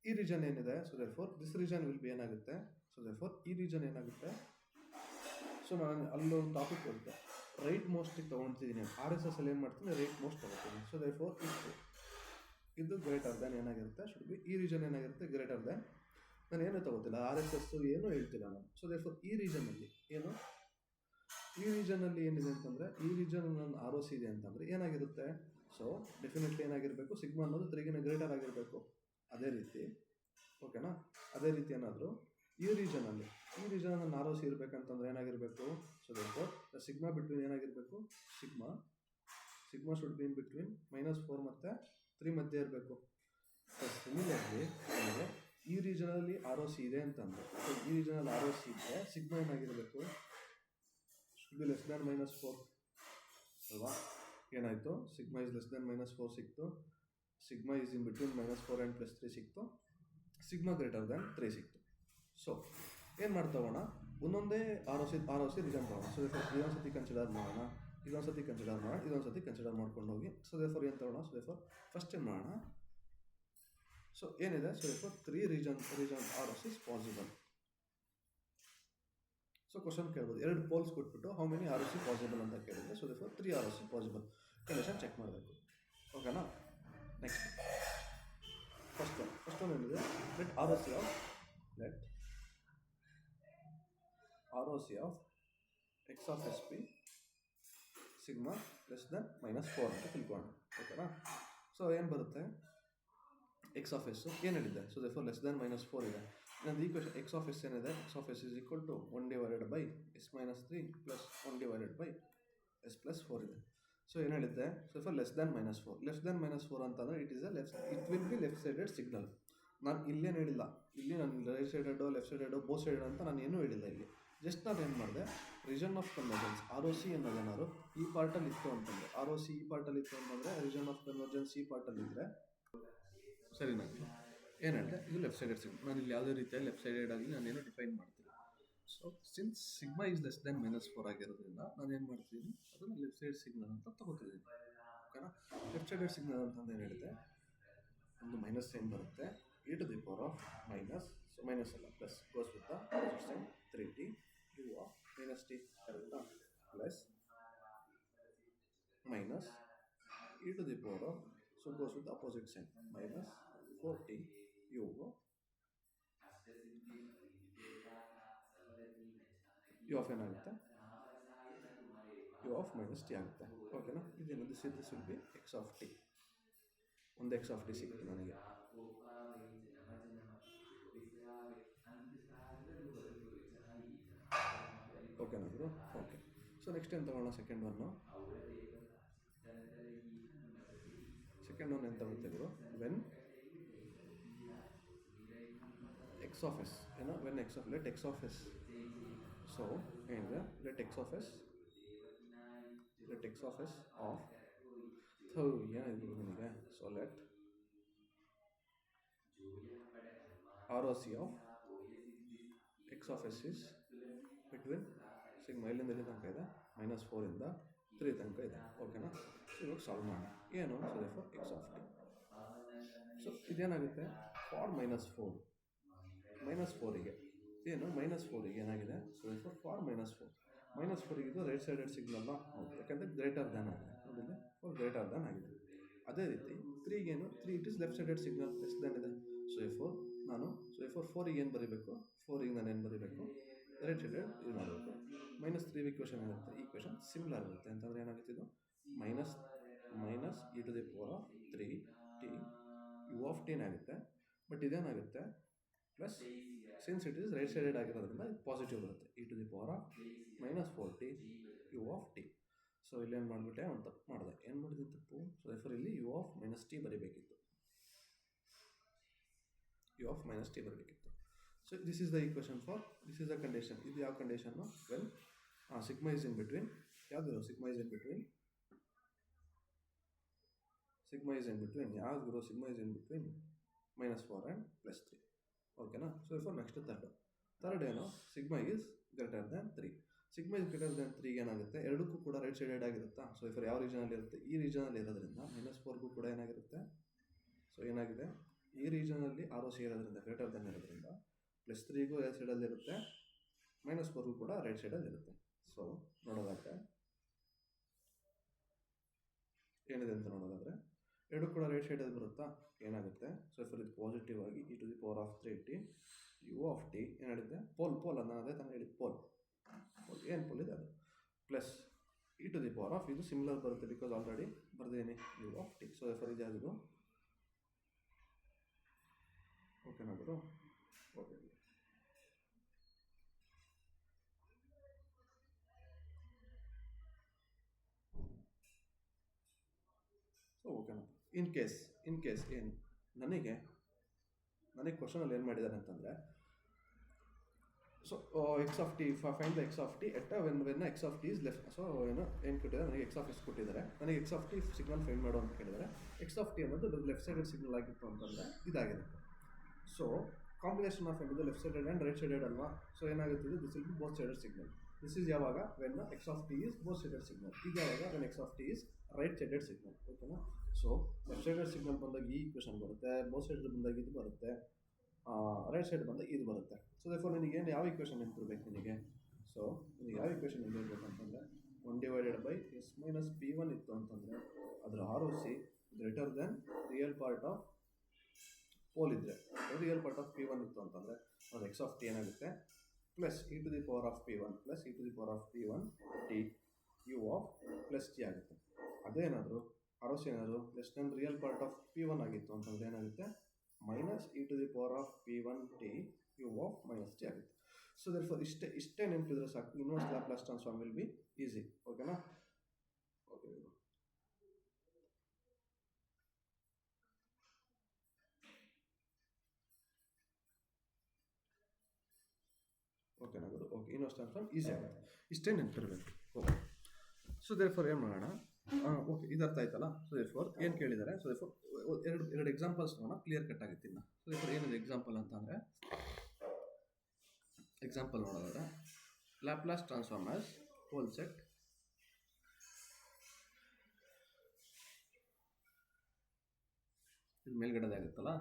ಈ ರೀಜನ್ ಏನಿದೆ, so therefore this region will be ಏನಾಗುತ್ತೆ? ಸೊ ದೇರ್ಫೋರ್ ಈ ರೀಜನ್ ಏನಾಗುತ್ತೆ? ಸೊ ನಾನು ಅಲ್ಲೊಂದು ಟಾಪಿಕ್ ಬರುತ್ತೆ, ರೈಟ್ ಮೋಸ್ಟಿಗೆ ತೊಗೊಳ್ತಿದ್ದೀನಿ. RSS ಅಲ್ಲಿ ಏನು ಮಾಡ್ತೀನಿ, ರೈಟ್ ಮೋಸ್ಟ್ ತೊಗೊಳ್ತೀನಿ. ಸೊ ದೇರ್ಫೋರ್ ಇದು ಗ್ರೇಟರ್ ದ್ಯಾನ್ ಏನಾಗಿರುತ್ತೆ, ಶುಡ್ ಬಿ ಈ ರೀಜನ್ ಏನಾಗಿರುತ್ತೆ, ಗ್ರೇಟರ್ ದ್ಯಾನ್. ನಾನು ಏನೂ ತೊಗೋತಿಲ್ಲ, RSS ಏನೂ ಹೇಳ್ತಿಲ್ಲ ನಾನು. ಸೊ ದೇರ್ಫೋರ್ ಈ ರೀಜನಲ್ಲಿ ಏನಿದೆ ಅಂತಂದರೆ, ಈ ರೀಜನ್ ನನ್ನ ROC ಇದೆ ಅಂತಂದರೆ ಏನಾಗಿರುತ್ತೆ? ಸೊ ಡೆಫಿನೆಟ್ಲಿ ಏನಾಗಿರಬೇಕು, ಸಿಗ್ಮಾ ಅನ್ನೋದು 3ಗಿನ ಗ್ರೇಟರ್ ಆಗಿರಬೇಕು. ಅದೇ ರೀತಿ ಓಕೆನಾ? ಅದೇ ರೀತಿ ಏನಾದರೂ ಈ ರೀಜನಲ್ಲಿ ನನ್ನ ROC ಇರಬೇಕಂತಂದ್ರೆ ಏನಾಗಿರಬೇಕು? So therefore the sigma between ಏನಾಗಿರಬೇಕು? Sigma should be in between -4 ಮತ್ತು 3 ಮಧ್ಯೆ ಇರಬೇಕು. ಸೊ ಸಿಮಿಲರ್ಲಿ ಅಂದರೆ ಈ ರೀಜನಲ್ಲಿ ROC ಇದೆ ಅಂತಂದರೆ, ಸೊ ಈ ರೀಜನಲ್ಲಿ ROC ಇದ್ದರೆ ಸಿಗ್ಮಾ ಏನಾಗಿರಬೇಕು? ಶುಡ್ ಬಿ ಲೆಸ್ ದ್ಯಾನ್ -4 ಅಲ್ವಾ? ಏನಾಯಿತು? ಸಿಗ್ಮಾ ಇಸ್ ಲೆಸ್ ದ್ಯಾನ್ -4 ಸಿಕ್ತು, sigma is in between -4 and +3 ಸಿಕ್ತು, ಸಿಗ್ಮಾ ಗ್ರೇಟರ್ ದ್ಯಾನ್ 3 ಸಿಕ್ತು. ಸೊ ಏನು ಮಾಡ್ತಗೋಣ, ಒಂದೊಂದೇ ROC ರೀಜನ್ ತಗೋಣ. ಸೊ ಇದೊಂದು ಸತಿ ಕನ್ಸಿಡರ್ ಮಾಡೋಣ, ಇದೊಂದು ಸತಿ ಕನ್ಸಿಡರ್ ಮಾಡ್ಕೊಂಡು ಹೋಗಿ. ಸೊ ದೇರ್ಫೋರ್ ಏನು ತಗೋಣ? ಸೊ ದೇರ್ಫೋರ್ ಫಸ್ಟ್ ಏನು ಮಾಡೋಣ? ಸೊ ಏನಿದೆ? So therefore 3 region ROC is possible. So question ಕೇಳ್ಬೋದು, 2 ಪೋಲ್ಸ್ ಕೊಟ್ಬಿಟ್ಟು ಹೌ ಮೆನಿ ROC ಪಾಸಿಬಲ್ ಅಂತ ಕೇಳಿದ್ರೆ, so therefore 3 ROC possible condition check ಮಾಡಬೇಕು. ಓಕೆನಾ? ನೆಕ್ಸ್ಟ್ ಫಸ್ಟ್ ಒನ್ ಏನಿದೆ, let ROC of x of SP sigma less than -4 ಅಂತ ತಿಳ್ಕೊಳ್ಳೋಣ. ಓಕೆನಾ? ಸೊ ಏನು ಬರುತ್ತೆ? x ಆಫ್ ಎಸ್ ಏನು ಹೇಳಿದೆ? ಸೊ ದೇರ್ಫೋರ್ ಲೆಸ್ ದೆನ್ -4 ಇದೆ. ನಂದು ಈ ಕ್ವಶನ್ x ಆಫ್ ಎಸ್ ಏನಿದೆ? x of S is equal to 1 divided by S -3 plus 1 divided by S +4 ಇದೆ. ಸೊ ಏನು ಹೇಳಿದ್ದೆ? ಸೊ ಫಾರ್ ಲೆಸ್ ದೆನ್ -4 ಅಂತಂದರೆ it will B left sided signal. ನಾನು ಇಲ್ಲೇನು ಹೇಳಿಲ್ಲ, ಇಲ್ಲಿ ನಾನು ರೈಟ್ ಸೈಡೆಡೋ ಲೆಫ್ಟ್ ಸೈಡೆಡೋ ಬೋತ್ ಸೈಡೆಡ್ ಅಂತ ನಾನು ಏನೂ ಹೇಳಿಲ್ಲ. ಇಲ್ಲಿ ಜಸ್ಟ್ ನಾನು ಏನು ಮಾಡಿದೆ, ರೀಜನ್ ಆಫ್ ಕನ್ವರ್ಜೆನ್ಸ್ ROC ಅನ್ನೋದೇನಾದ್ರು ಈ ಪಾರ್ಟಲ್ಲಿ ಇತ್ತು ಅಂತಂದರೆ, ROC ಈ ಪಾರ್ಟಲ್ಲಿ ಇತ್ತು ಅಂತಂದರೆ, ರೀಜನ್ ಆಫ್ ಕನ್ವರ್ಜೆನ್ಸ್ ಈ ಪಾರ್ಟಲ್ಲಿ ಇದ್ದರೆ ಸರಿ. ನಾನು ಏನು ಹೇಳಿದೆ, ಇದು ಲೆಫ್ಟ್ ಸೈಡೆಡ್ ಸಿಗ್ನಲ್. ನಾನು ಇಲ್ಲಿ ಯಾವುದೇ ರೀತಿಯಾಗಿ ಲೆಫ್ಟ್ ಸೈಡೆಡ್ ಆಗಿ ನಾನೇನು ಡಿಫೈನ್ ಮಾಡ್ತೀನಿ. So since sigma is less than -4 ಆಗಿರೋದ್ರಿಂದ ನಾನು ಏನು ಮಾಡ್ತೀನಿ, ಅದನ್ನು ಲೆಫ್ಟ್ ಸೈಡ್ ಸಿಗ್ನಲ್ ಅಂತ ತಗೋತಿದ್ದೀನಿ. ಓಕೆನಾ? ಲೆಫ್ಟ್ ಸೈಡೆಡ್ ಸಿಗ್ನಲ್ ಅಂತಂದು ಏನು ಹೇಳಿದೆ, ಒಂದು ಮೈನಸ್ ಸೈನ್ ಬರುತ್ತೆ, e to the power of minus, so minus ಅಲ್ಲ plus goes with the positive sign 3t opposite sign minus 4t u of ಏನಾಗುತ್ತೆ ಯು ಆಫ್ ಮೈನಸ್ ಟಿ ಆಗುತ್ತೆ. ಓಕೆನಾ? ಇದೇನು this will be x of t. ಒಂದು x of t ಸಿಕ್ತು ನನಗೆ. ಓಕೆನಾ ಗುರು? Okay. So next ಏನು ತಗೊಳ್ಳೋಣ? ಸೆಕೆಂಡ್ ಒನ್ನು ಏನು ತಗೊಳುತ್ತೆ ಗುರು? ವೆನ್ ಎಕ್ಸ್ ಆಫ್ ಎಸ್ ಏನೋ when X of let X of S. So ಏನಿದೆ? Let X of S of ಏನಿದೆ ನನಗೆ? So let R O C of X of S is between sigma ಇಲ್ಲಿಂದ ಇಲ್ಲಿ ತನಕ ಇದೆ -4 ಇಂದ 3 ತನಕ ಇದೆ. ಓಕೆನಾ? ಸೊ ಇವಾಗ ಸಾಲ್ವ್ ಮಾಡೋಣ. ಏನು? So therefore X of T. So ಇದೇನಾಗುತ್ತೆ? ಫಾರ್ -4ಗೆ ಏನು -4ಗೆ ಏನಾಗಿದೆ? ಸೊ ದೇರ್ಫೋರ್ ಫಾರ್ -4 ಇದು ರೈಟ್ ಸೈಡೆಡ್ ಸಿಗ್ನಲ್ನ ಹೌದು, ಯಾಕಂದರೆ ಗ್ರೇಟರ್ ದ್ಯಾನ್ ಆಗಿದೆ. ನೋಡಿಲ್ಲ? ಫಾರ್ ಗ್ರೇಟರ್ ದ್ಯಾನ್ ಆಗಿದೆ. ಅದೇ ರೀತಿ 3ಗೇನು? 3 it is left sided signal less than ಇದೆ. ಸೊ ದೇರ್ಫೋರ್ 4ಗೆ ಏನು ಬರೀಬೇಕು? 4ಗೆ ನಾನು ಏನು ಬರೀಬೇಕು? ರೈಟ್ ಸೈಡೆಡ್ ಇದು ಮಾಡಬೇಕು. -3 ಇಕ್ವೇಷನ್ ಇರುತ್ತೆ. ಈ ಇಕ್ವೇಷನ್ ಸಿಮಿಲರ್ ಇರುತ್ತೆ. ಅಂತಂದರೆ ಏನಾಗುತ್ತೆ? ಇದು minus e to the power of 3t u of T ಆಗುತ್ತೆ. ಬಟ್ ಇದೇನಾಗುತ್ತೆ? Plus since it is right sided ಆಗಿರೋದ್ರಿಂದ ಇದು ಪಾಸಿಟಿವ್ ಬರುತ್ತೆ. e to the power of -4t u of T. So ಇಲ್ಲಿ ಏನು ಮಾಡಿಬಿಟ್ಟೆ? ಒಂದು ತಪ್ಪು ಮಾಡಿದೆ. ಏನು ಮಾಡಿದೆ ತಪ್ಪು? ಸೊ ದೇರ್ಫೋರ್ ಇಲ್ಲಿ u ಆಫ್ -t ಬರೀಬೇಕಿತ್ತು. So this is the equation for this is the condition. ಇದು ಯಾವ condition? When sigma is in between ಯಾವುದು? ಸಿಗ್ಮಾ ಇಸ್ ಇನ್ ಬಿಟ್ವೀನ್ ಯಾವ್ದು? Sigma is in between -4 and +3. ಓಕೆನಾ? ಸೊ ಫಾರ್ ನೆಕ್ಸ್ಟ್ ಥರ್ಡ್ ಏನು? Sigma is greater than 3. Sigma is greater than 3 ಏನಾಗುತ್ತೆ? ಎರಡಕ್ಕೂ ಕೂಡ right sided ಆಗಿರುತ್ತಾ? So for ಯಾವ ರೀಜನಲ್ಲಿ ಇರುತ್ತೆ? ಈ ರೀಜನಲ್ಲಿ ಇರೋದ್ರಿಂದ -4ಗೂ ಕೂಡ ಏನಾಗಿರುತ್ತೆ? ಸೊ ಏನಾಗಿದೆ? ಈ ರೀಜನಲ್ಲಿ ಆರ್ ಒ ಸಿ ಇರೋದ್ರಿಂದ ಗ್ರೇಟರ್ ದ್ಯಾನ್ ಇರೋದ್ರಿಂದ +3ಗೂ ರೈಟ್ ಸೈಡಲ್ಲಿ ಇರುತ್ತೆ, -4ಗೂ ಕೂಡ ರೈಟ್ ಸೈಡಲ್ಲಿ ಇರುತ್ತೆ. ಸೊ ನೋಡೋದಾದರೆ ಏನಿದೆ ಅಂತ ನೋಡೋದಾದರೆ ಎರಡು ಕೂಡ ರೈಟ್ ಸೈಡಲ್ಲಿ ಬರುತ್ತಾ? ಏನಾಗುತ್ತೆ? ಸೊ ಫಾರ್ ಇದು ಪಾಸಿಟಿವ್ ಆಗಿ e to the power of 3t u of T ಏನಿದೆ? ಪೋಲ್ ಅನ್ನ ಅದೇ ತಾನೇ ಹೇಳಿ ಪೋಲ್ ಏನು ಪೋಲ್ ಇದೆ ಅದು plus e to the power of ಇದು ಸಿಮಿಲರ್ ಬರುತ್ತೆ ಬಿಕಾಸ್ ಆಲ್ರೆಡಿ ಬರ್ದೇನೆ u of T. So for ಇದು ಯಾವುದು? ಓಕೆನಾ ಗುರು? ಓಕೆ. ಸೊ ಓಕೆನಾ? ಇನ್ ಕೇಸ್ ಏನು ನನಗೆ ಕ್ವಶನಲ್ಲಿ ಏನು ಮಾಡಿದ್ದಾರೆ ಅಂತಂದರೆ, so X of T find the X of T at when X of T is left. So ಏನು ಕೊಟ್ಟಿದ್ದಾರೆ ನನಗೆ? ಎಕ್ಸ್ ಆಫ್ ಎಸ್ ಕೊಟ್ಟಿದ್ದಾರೆ. ನನಗೆ X of T signal find ಮಾಡೋ ಅಂತ ಕೇಳಿದ್ದಾರೆ. ಎಕ್ಸ್ ಆಫ್ ಟಿ ಅನ್ನೋದು ಲೆಫ್ಟ್ ಸೈಡೆಡ್ ಸಿಗ್ನಲ್ ಆಗಿತ್ತು ಅಂತಂದರೆ ಇದಾಗಿದೆ. ಸೊ ಕಾಂಬಿನೇಷನ್ ಆಫ್ ಏನಿದೆ? Left sided and right sided ಅಲ್ವಾ? ಸೊ ಏನಾಗುತ್ತಿದೆ? This will be both sided signal. This is ಯಾವಾಗ? When X of t is both sided signal. ಈಗ ಯಾವಾಗ? When X of t is right sided signal. ಓಕೆನಾ? So left sided signal ಬಂದಾಗ ಈ equation ಬರುತ್ತೆ, both side ಬಂದಾಗ ಇದು ಬರುತ್ತೆ, ರೈಟ್ ಸೈಡ್ ಬಂದಾಗ ಇದು ಬರುತ್ತೆ. ಸೊ ದೇರ್ಫೋರ್ ನಿನಗೆ ಯಾವ ಇಕ್ವೇಷನ್ ನೆನಪಿರ್ಬೇಕು ನಿನಗೆ? ಸೊ ನಿನಗೆ ಯಾವ ಇಕ್ವೇಷನ್ ನೆನಪಿರ್ಬೇಕು ಅಂತಂದರೆ 1/(s-p1) ಇತ್ತು ಅಂತಂದರೆ ಅದರ R O C greater than real part of pole ಇದ್ದರೆ, ರಿಯಲ್ ಪಾರ್ಟ್ ಆಫ್ p1 ಇತ್ತು ಅಂತಂದರೆ ಅದು ಎಕ್ಸ್ ಆಫ್ ಟಿ ಏನಾಗುತ್ತೆ? Plus e to the power of p1 plus e to the power of p1 t u of plus t ಆಗುತ್ತೆ. ಅದೇನಾದರೂ R O C ಏನಾದರೂ less than real part of p1 ಆಗಿತ್ತು ಅಂತಂದರೆ ಏನಾಗುತ್ತೆ? -e to the power of p1 t u of -t ಆಗುತ್ತೆ. So therefore ಇಷ್ಟೇ ನೆನಪಿದ್ರೆ ಸಾಕು. Inverse Laplace transform will be easy. ಓಕೆನಾ? ಓಕೆ. ಓಕೆನಾ ಗುರು? ಓಕೆ. ಇನ್ವರ್ಸ್ ಟ್ರಾನ್ಸ್ಫಾರ್ಮ್ ಈಸಿ ಆಗುತ್ತೆ. ಇಷ್ಟೇ ನೆನಪಿರಬೇಕು. ಓಕೆ. ಸೊ ದೇರ್ಫೋರ್ ಏನು ಮಾಡೋಣ? ಓಕೆ, ಇದು ಅರ್ಥ ಆಯ್ತಲ್ಲ? ಸೊ ದೇರ್ಫೋರ್ ಏನು ಕೇಳಿದ್ದಾರೆ? ಸೊ ದೇರ್ಫೋರ್ ಎರಡು ಎಕ್ಸಾಂಪಲ್ಸ್ ನೋಡೋಣ, ಕ್ಲಿಯರ್ ಕಟ್ ಆಗುತ್ತೆ ಇನ್ನು. ಸೊ ದೇರ್ಫೋರ್ ಏನಿದೆ ಎಕ್ಸಾಂಪಲ್ ಅಂತಂದರೆ, ಎಕ್ಸಾಂಪಲ್ ನೋಡೋದಾದ್ರೆ Laplace transform as hole set ಇದು ಮೇಲ್ಗಡೆ ಆಗುತ್ತಲ್ಲ.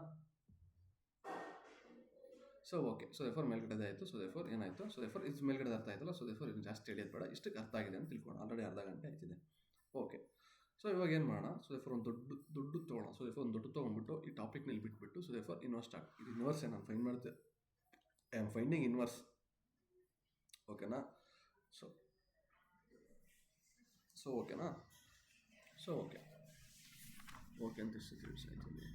So okay. ಸೊ ದೇರ್ಫೋರ್ ಮೇಲ್ಗಡೆ ಆಯಿತು. ಸೊ ದೇರ್ಫೋರ್ ಏನಾಯಿತು? ಸೊ ದೇರ್ಫೋರ್ ಇದು ಮೇಲ್ಗಡೆ ಅರ್ಥ ಆಯ್ತಲ್ಲ. ಸೊ ದೇರ್ಫೋರ್ ಇದು ಜಾಸ್ತಿ ಹೇಳಿಯೋದು ಬೇಡ, ಇಷ್ಟಕ್ಕೆ ಅರ್ಥ ಆಗಿದೆ ಅಂತ ತಿಳ್ಕೊಂಡು ಆಲ್ರೆಡಿ ಅರ್ಧ ಗಂಟೆ ಆಯ್ತಿದೆ. ಓಕೆ. ಸೊ ಇವಾಗ ಏನು ಮಾಡೋಣ, ಸೊ ದೇಫರ್ ಒಂದು ದೊಡ್ಡ ತೊಗೊಳ್ಳೋಣ. ಸೊ ದೇಫರ್ ಒಂದು ದೊಡ್ಡ ತೊಗೊಂಡ್ಬಿಟ್ಟು ಈ ಟಾಪಿಕ್ನಲ್ಲಿ ಬಿಟ್ಬಿಟ್ಟು ಸೊ ದೇಫರ್ ಇನ್ವರ್ಸ್ ಸ್ಟಾರ್ಟ್. ಇದು ಇನ್ವರ್ಸೇ ನಾನು ಫೈಂಡ್ ಮಾಡ್ತೆ, ಐ ಆಮ್ ಫೈಂಡಿಂಗ್ ಇನ್ವರ್ಸ್. ಓಕೆನಾ? ಸೊ ಓಕೆನಾ? ಸೊ ಓಕೆ ಅಂತ ಇರ್ತೀವಿ.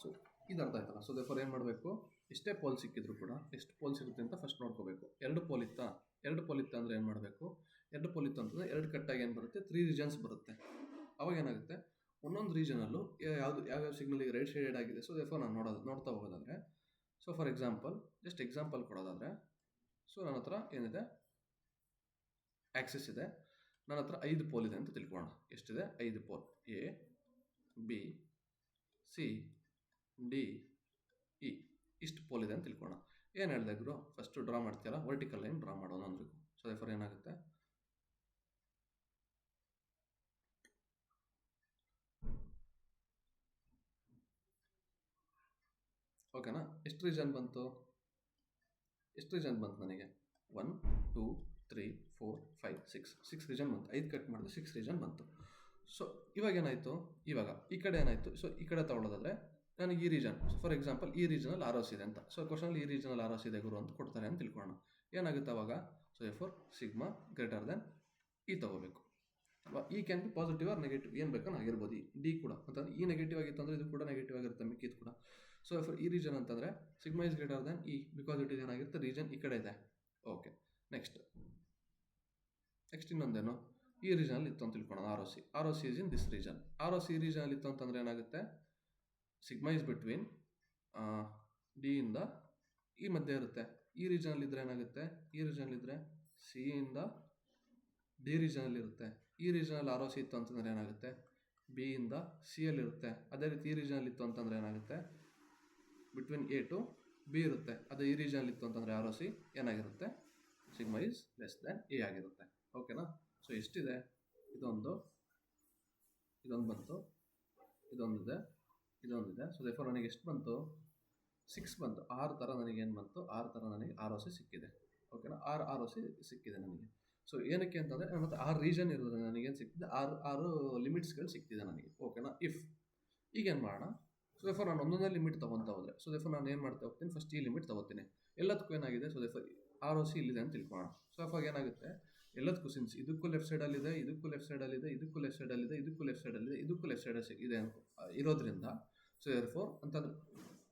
ಸೊ ಇದು ಅರ್ಥ ಆಯ್ತಲ್ಲ. ಸೊ ದೇಫರ್ ಏನು ಮಾಡಬೇಕು, ಎಷ್ಟೇ ಪೋಲ್ ಸಿಕ್ಕಿದ್ರು ಕೂಡ ಎಷ್ಟು ಪೋಲ್ಸ್ ಇರುತ್ತೆ ಅಂತ ಫಸ್ಟ್ ನೋಡ್ಕೋಬೇಕು. 2 ಪೋಲ್ ಇತ್ತಾ ಅಂದರೆ ಏನು ಮಾಡಬೇಕು, 2 ಪೋಲ್ ಇತ್ತು ಅಂತಂದರೆ 2 ಕಟ್ಟಾಗಿ ಏನು ಬರುತ್ತೆ, 3 ರೀಜನ್ಸ್ ಬರುತ್ತೆ. ಅವಾಗ ಏನಾಗುತ್ತೆ, ಒಂದೊಂದು ರೀಜನಲ್ಲೂ ಯಾವ್ಯಾವ ಸಿಗ್ನಲ್ ಈಗ ರೈಟ್ ಸೈಡೆಡ್ ಆಗಿದೆ. ಸೊ ದೇಫರ್ ನಾನು ನೋಡ್ತಾ ಹೋಗೋದಾದರೆ, so for example just example ಕೊಡೋದಾದರೆ, ಸೊ ನನ್ನ ಹತ್ರ ಏನಿದೆ, ಆಕ್ಸಿಸ್ ಇದೆ, ನನ್ನ ಹತ್ರ 5 ಪೋಲ್ ಇದೆ ಅಂತ ತಿಳ್ಕೊಳ್ಳೋಣ. ಎಷ್ಟಿದೆ? 5 pole, A B C D E, ಇಷ್ಟು ಪೋಲ್ ಇದೆ ಅಂತ ತಿಳ್ಕೊಳ್ಳೋಣ. ಏನು ಹೇಳಿದೆ ಗುರು, ಫಸ್ಟು ಡ್ರಾ ಮಾಡ್ತೀರಾ, ವರ್ಟಿಕಲ್ ಲೈನ್ ಡ್ರಾ ಮಾಡೋಣ ಅಂದ್ಬೇಕು. ಸೊ ದೇಫರ್ ಏನಾಗುತ್ತೆ, ಓಕೆನಾ? ಎಷ್ಟು ರೀಜನ್ ಬಂತು ನನಗೆ? 1 2 3 4 5 6 ರೀಜನ್ ಬಂತು. 5 ಕಟ್ ಮಾಡಿದ್ರೆ 6 ರೀಜನ್ ಬಂತು. ಸೊ ಇವಾಗ ಏನಾಯಿತು, ಇವಾಗ ಈ ಕಡೆ ಏನಾಯಿತು, ಸೊ ಈ ಕಡೆ ತಗೊಳ್ಳೋದಾದರೆ ನನಗೆ ಈ ರೀಜನ್, ಫಾರ್ ಎಕ್ಸಾಂಪಲ್ ಈ ರೀಜನಲ್ಲಿ ROC ಇದೆ ಅಂತ. ಸೊ ಕ್ವಶನಲ್ಲಿ ಈ ರೀಜನಲ್ಲಿ ROC ಇದೆ ಗುರು ಅಂತ ಕೊಡ್ತಾರೆ ಅಂತ ತಿಳ್ಕೊಳ್ಳೋಣ. ಏನಾಗುತ್ತೆ ಅವಾಗ, so therefore sigma greater than E ತಗೋಬೇಕು ಅಲ್ವಾ. E can be positive or negative, ಏನು ಬೇಕೋ ಆಗಿರ್ಬೋದು. ಡಿ ಕೂಡ ಅಂತಂದರೆ ಈ ನೆಗೆಟಿವ್ ಆಗಿತ್ತು ಅಂದರೆ ಇದು ಕೂಡ ನೆಗೆಟಿವ್ ಆಗಿರುತ್ತೆ, ಮಿಕ್ಕಿದ್ದು ಕೂಡ. ಸೊ ದೇಫರ್ ಈ ರೀಜನ್ ಅಂತಂದರೆ sigma is greater than E, because it is ಏನಾಗಿರುತ್ತೆ, ರೀಜನ್ ಈ ಕಡೆ ಇದೆ. ಓಕೆ, ನೆಕ್ಸ್ಟ್ ಇನ್ನೊಂದೇನು, ಈ ರೀಜನಲ್ಲಿ ಇತ್ತು ಅಂತ ತಿಳ್ಕೊಳ್ಳೋಣ. ROC is in this region. ROC ಈ ರೀಜನಲ್ಲಿ ಇತ್ತು ಅಂತಂದರೆ ಏನಾಗುತ್ತೆ, ಸಿಗ್ಮಾ ಇಸ್ ಬಿಟ್ವೀನ್ ಡಿ ಇಂದ ಈ ಮಧ್ಯೆ ಇರುತ್ತೆ. ಈ ರೀಜನಲ್ಲಿದ್ದರೆ ಏನಾಗುತ್ತೆ, ಈ ರೀಜನಲ್ಲಿದ್ದರೆ ಸಿ ಇಂದ ಡಿ ರೀಜನಲ್ಲಿರುತ್ತೆ. ಈ ರೀಜನಲ್ಲಿ ROC ಇತ್ತು ಅಂತಂದರೆ ಏನಾಗುತ್ತೆ, ಬಿ ಇಂದ ಸಿ ಯಲ್ಲಿರುತ್ತೆ. ಅದೇ ರೀತಿ ಈ ರೀಜನಲ್ಲಿ ಇತ್ತು ಅಂತಂದರೆ ಏನಾಗುತ್ತೆ, ಬಿಟ್ವೀನ್ ಎ ಟು ಬಿ ಇರುತ್ತೆ. ಅದೇ ಈ ರೀಜನಲ್ಲಿ ಇತ್ತು ಅಂತಂದರೆ ROC ಏನಾಗಿರುತ್ತೆ, sigma is less then A ಆಗಿರುತ್ತೆ. ಓಕೆನಾ? ಸೊ ಎಷ್ಟಿದೆ, ಇದೊಂದು ಬಂತು, ಇದೊಂದಿದೆ. ಸೊ ದೇಫರ್ ನನಗೆ ಎಷ್ಟು ಬಂತು, 6 ಬಂತು. 6 ಥರ ನನಗೇನು ಬಂತು, 6 ಥರ ನನಗೆ ROC ಸಿಕ್ಕಿದೆ. ಓಕೆನಾ? 6 ROC ಸಿಕ್ಕಿದೆ ನನಗೆ. ಸೊ ಏನಕ್ಕೆ ಅಂತಂದರೆ ಮತ್ತು 6 ರೀಜನ್ ಇರೋದ್ರೆ ನನಗೇನು ಸಿಕ್ತಿದೆ, 6 ಲಿಮಿಟ್ಸ್ಗಳು ಸಿಕ್ತಿದೆ ನನಗೆ. ಓಕೆನಾ? ಈಗೇನು ಮಾಡೋಣ, ಸೊ ದೇಫರ್ ನಾನು ಒಂದೊಂದೇ ಲಿಮಿಟ್ ತೊಗೊತಾ ಹೋದರೆ, ಸೊ ದೇಫರ್ ನಾನು ಏನು ಮಾಡ್ತಾ ಹೋಗ್ತೀನಿ, ಫಸ್ಟ್ ಈ ಲಿಮಿಟ್ ತೊಗೋತೀನಿ. ಎಲ್ಲದಕ್ಕೂ ಏನಾಗಿದೆ, ಸೊ ದೇಫರ್ ROC ಇಲ್ಲಿದೆ ಅಂತ ತಿಳ್ಕೊಳ್ಳೋಣ. ಸೊ ಅವಾಗ ಏನಾಗುತ್ತೆ, ಎಲ್ಲದಕ್ಕೂ ಸಿನ್ಸ್ ಇದಕ್ಕೂ ಲೆಫ್ಟ್ ಸೈಡಲ್ಲಿದೆ, ಇದಕ್ಕೂ ಲೆಫ್ಟ್ ಸೈಡಲ್ಲಿದೆ, ಇದಕ್ಕೂ ಲೆಫ್ಟ್ ಸೈಡಲ್ಲಿದೆ, ಇದಕ್ಕೂ ಲೆಫ್ಟ್ ಸೈಡಲ್ಲಿದೆ, ಇದಕ್ಕೂ ಲೆಫ್ಟ್ ಸೈಡ್ ಇದೆ ಇರೋದ್ರಿಂದ, ಸೊ ದೇರ್ಫೋರ್ ಅಂತಂದ್ರೆ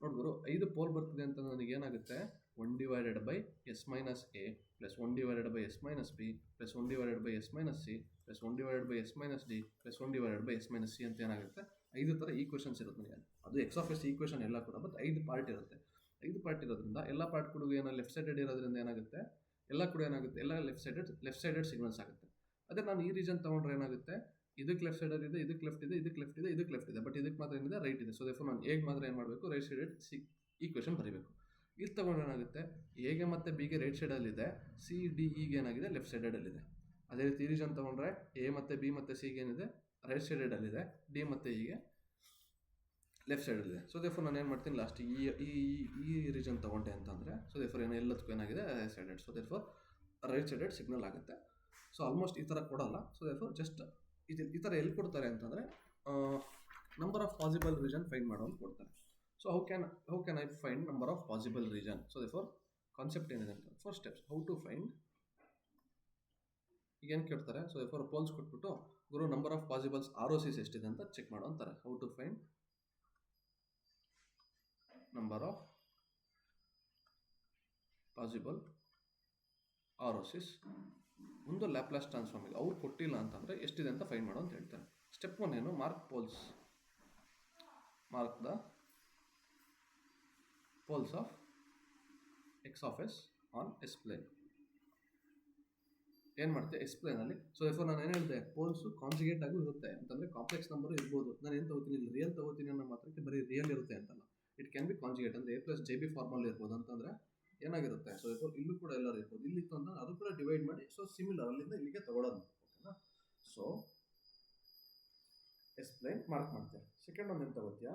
ನೋಡ್ಬೋದು 5 ಪೋಲ್ ಬರ್ತಿದೆ ಅಂತ ನನಗೆ ಏನಾಗುತ್ತೆ, 1/s minus A plus 1/s minus B plus 1/s minus C plus 1/s minus D plus 1/s minus C ಅಂತ ಏನಾಗುತ್ತೆ, 5 ಥರ ಈಕ್ವೇಷನ್ಸ್ ಇರುತ್ತೆ ನನಗೆ. ಅದು ಎಕ್ಸ್ ಆಫ್ ಎಸ್ ಈಕ್ವೇಷನ್ ಎಲ್ಲ ಕೂಡ, ಬಟ್ 5 ಪಾರ್ಟ್ ಇರುತ್ತೆ. 5 ಪಾರ್ಟ್ ಇರೋದ್ರಿಂದ ಎಲ್ಲ ಪಾರ್ಟ್ ಕೂಡ ಏನೋ ಲೆಫ್ಟ್ ಸೈಡೆಡ್ ಇರೋದ್ರಿಂದ ಏನಾಗುತ್ತೆ, ಎಲ್ಲ ಕೂಡ ಏನಾಗುತ್ತೆ, ಎಲ್ಲ ಲೆಫ್ಟ್ ಸೈಡೆಡ್ ಸಿಗ್ನಲ್ಸ್ ಆಗುತ್ತೆ. ಅದೇ ನಾನು ಈ ರೀಜನ್ ತೊಗೊಂಡ್ರೆ ಏನಾಗುತ್ತೆ, ಇದಕ್ಕೆ ಲೆಫ್ಟ್ ಸೈಡಲ್ಲಿ ಇದೆ, ಇದಕ್ಕೆ ಲೆಫ್ಟ್ ಇದೆ, ಇದಕ್ಕೆ ಲೆಫ್ಟ್ ಇದೆ, ಇದಕ್ಕೆ ಲೆಫ್ಟ್ ಇದೆ, ಬಟ್ ಇದಕ್ಕೆ ಮಾತ್ರ ಏನಿದೆ, ರೈಟ್ ಇದೆ. ಸೊ ದೇರ್ಫೋರ್ ನಾನು ಹೇಗೆ ಮಾತ್ರ ಏನು ಮಾಡಬೇಕು, ರೈಟ್ ಸೈಡೆಡ್ ಈಕ್ವೇಷನ್ ಬರೀಬೇಕು. ಇಲ್ಲಿ ತೊಗೊಂಡ್ರೆ ಏನಾಗುತ್ತೆ, ಎಗೆ ಮತ್ತು ಬಿಗೆ ರೈಟ್ ಸೈಡಲ್ಲಿದೆ, ಸಿ ಡಿ ಇಗೆ ಏನಾಗಿದೆ, ಲೆಫ್ಟ್ ಸೈಡಲ್ಲಿದೆ. ಅದೇ ರೀತಿ ಈ ರೀಜನ್ ತೊಗೊಂಡ್ರೆ ಎ ಮತ್ತು ಬಿ ಮತ್ತು ಸಿಗೆ ಏನಿದೆ, ರೈಟ್ ಸೈಡಲ್ಲಿದೆ, ಡಿ ಮತ್ತು ಇಗೆ ಲೆಫ್ಟ್ ಸೈಡಲ್ಲಿದೆ. ಸೊ ದೇರ್ಫೋರ್ ನಾನು ಏನು ಮಾಡ್ತೀನಿ, ಲಾಸ್ಟ್ ಈ ರೀಜನ್ ತೊಗೊಂಡೆ ಅಂತಂದರೆ, ಸೊ ದೇರ್ಫೋರ್ ಏನೋ ಎಲ್ಲದಕ್ಕೂ ಏನಾಗಿದೆ, right sided. So therefore right sided signal ಆಗುತ್ತೆ. ಸೊ ಆಲ್ಮೋಸ್ಟ್ ಈ ಥರ ಕೊಡೋಲ್ಲ. ಸೊ ದೇರ್ಫೋರ್ ಜಸ್ಟ್ ಈ ಥರ ಎಲ್ಲಿ ಕೊಡ್ತಾರೆ ಅಂತಂದರೆ, number of possible region find ಮಾಡೋ ಅಂತ ಕೊಡ್ತಾರೆ. So how can I find number of possible region? So therefore concept ಏನಿದೆ ಅಂತ, first steps how to find. ಈಗ ಏನು ಕೇಳ್ತಾರೆ, ಸೊ ದೇರ್ಫೋರ್ ಪೋಲ್ಸ್ ಕೊಟ್ಬಿಟ್ಟು ಗುರು ನಂಬರ್ ಆಫ್ ಪಾಸಿಬಲ್ಸ್ ROCs ಎಷ್ಟಿದೆ ಅಂತ ಚೆಕ್ ಮಾಡೋ ಅಂತಾರೆ. How to find number of possible ROCs. ಒಂದು ಲ್ಯಾಪ್ಲಾಸ್ ಟ್ರಾನ್ಸ್ಫಾರ್ಮಿಗೆ ಅವ್ರು ಕೊಟ್ಟಿಲ್ಲ ಅಂತಂದರೆ ಎಷ್ಟಿದೆ ಅಂತ ಫೈಂಡ್ ಮಾಡೋ ಅಂತ ಹೇಳ್ತಾರೆ. ಸ್ಟೆಪ್ 1 ಏನು, mark the poles of X of s on S plane. ಏನು ಮಾಡುತ್ತೆ, ಎಸ್ ಪ್ಲೇನಲ್ಲಿ. ಸೊ ದೇರ್ಫೋರ್ ನಾನು ಏನು ಹೇಳಿದೆ, ಪೋಲ್ಸು ಕಾನ್ಜುಗೇಟ್ ಆಗೂ ಇರುತ್ತೆ ಅಂತಂದರೆ ಕಾಂಪ್ಲೆಕ್ಸ್ ನಂಬರು ಇರ್ಬೋದು. ನಾನು ಏನು ತಗೋತೀನಿ, ಇಲ್ಲಿ ರಿಯಲ್ ತಗೋತೀನಿ ಅನ್ನೋ ಮಾತ್ರಕ್ಕೆ ಬರೀ ರಿಯಲ್ ಇರುತ್ತೆ ಅಂತಲ್ಲ, ಇಟ್ ಕ್ಯಾನ್ ಬಿ ಕಾನ್ಜುಗೇಟ್ ಅಂದರೆ A+JB ಫಾರ್ಮಲ್ ಇರ್ಬೋದು. ಅಂತಂದರೆ ಏನಾಗಿರುತ್ತೆ, ಸೊ ದೇರ್ಫೋರ್ ಇಲ್ಲೂ ಕೂಡ ಎಲ್ಲರೂ ಇರ್ಬೋದು. ಇಲ್ಲಿತ್ತು ಅಂದರೆ ಅದು ಕೂಡ ಡಿವೈಡ್ ಮಾಡಿ, ಸೊ ಸಿಮಿಲರ್ ಅಲ್ಲಿಂದ ಇಲ್ಲಿಗೆ ತಗೊಳ್ಳೋದು. ಓಕೆನಾ? ಸೊ ಎಸ್ ಪ್ಲೇನ್ ಮಾರ್ಕ್ ಮಾಡ್ತೀಯ. ಸೆಕೆಂಡ್ ಒಂದು ಏನು ತಗೋತೀಯ,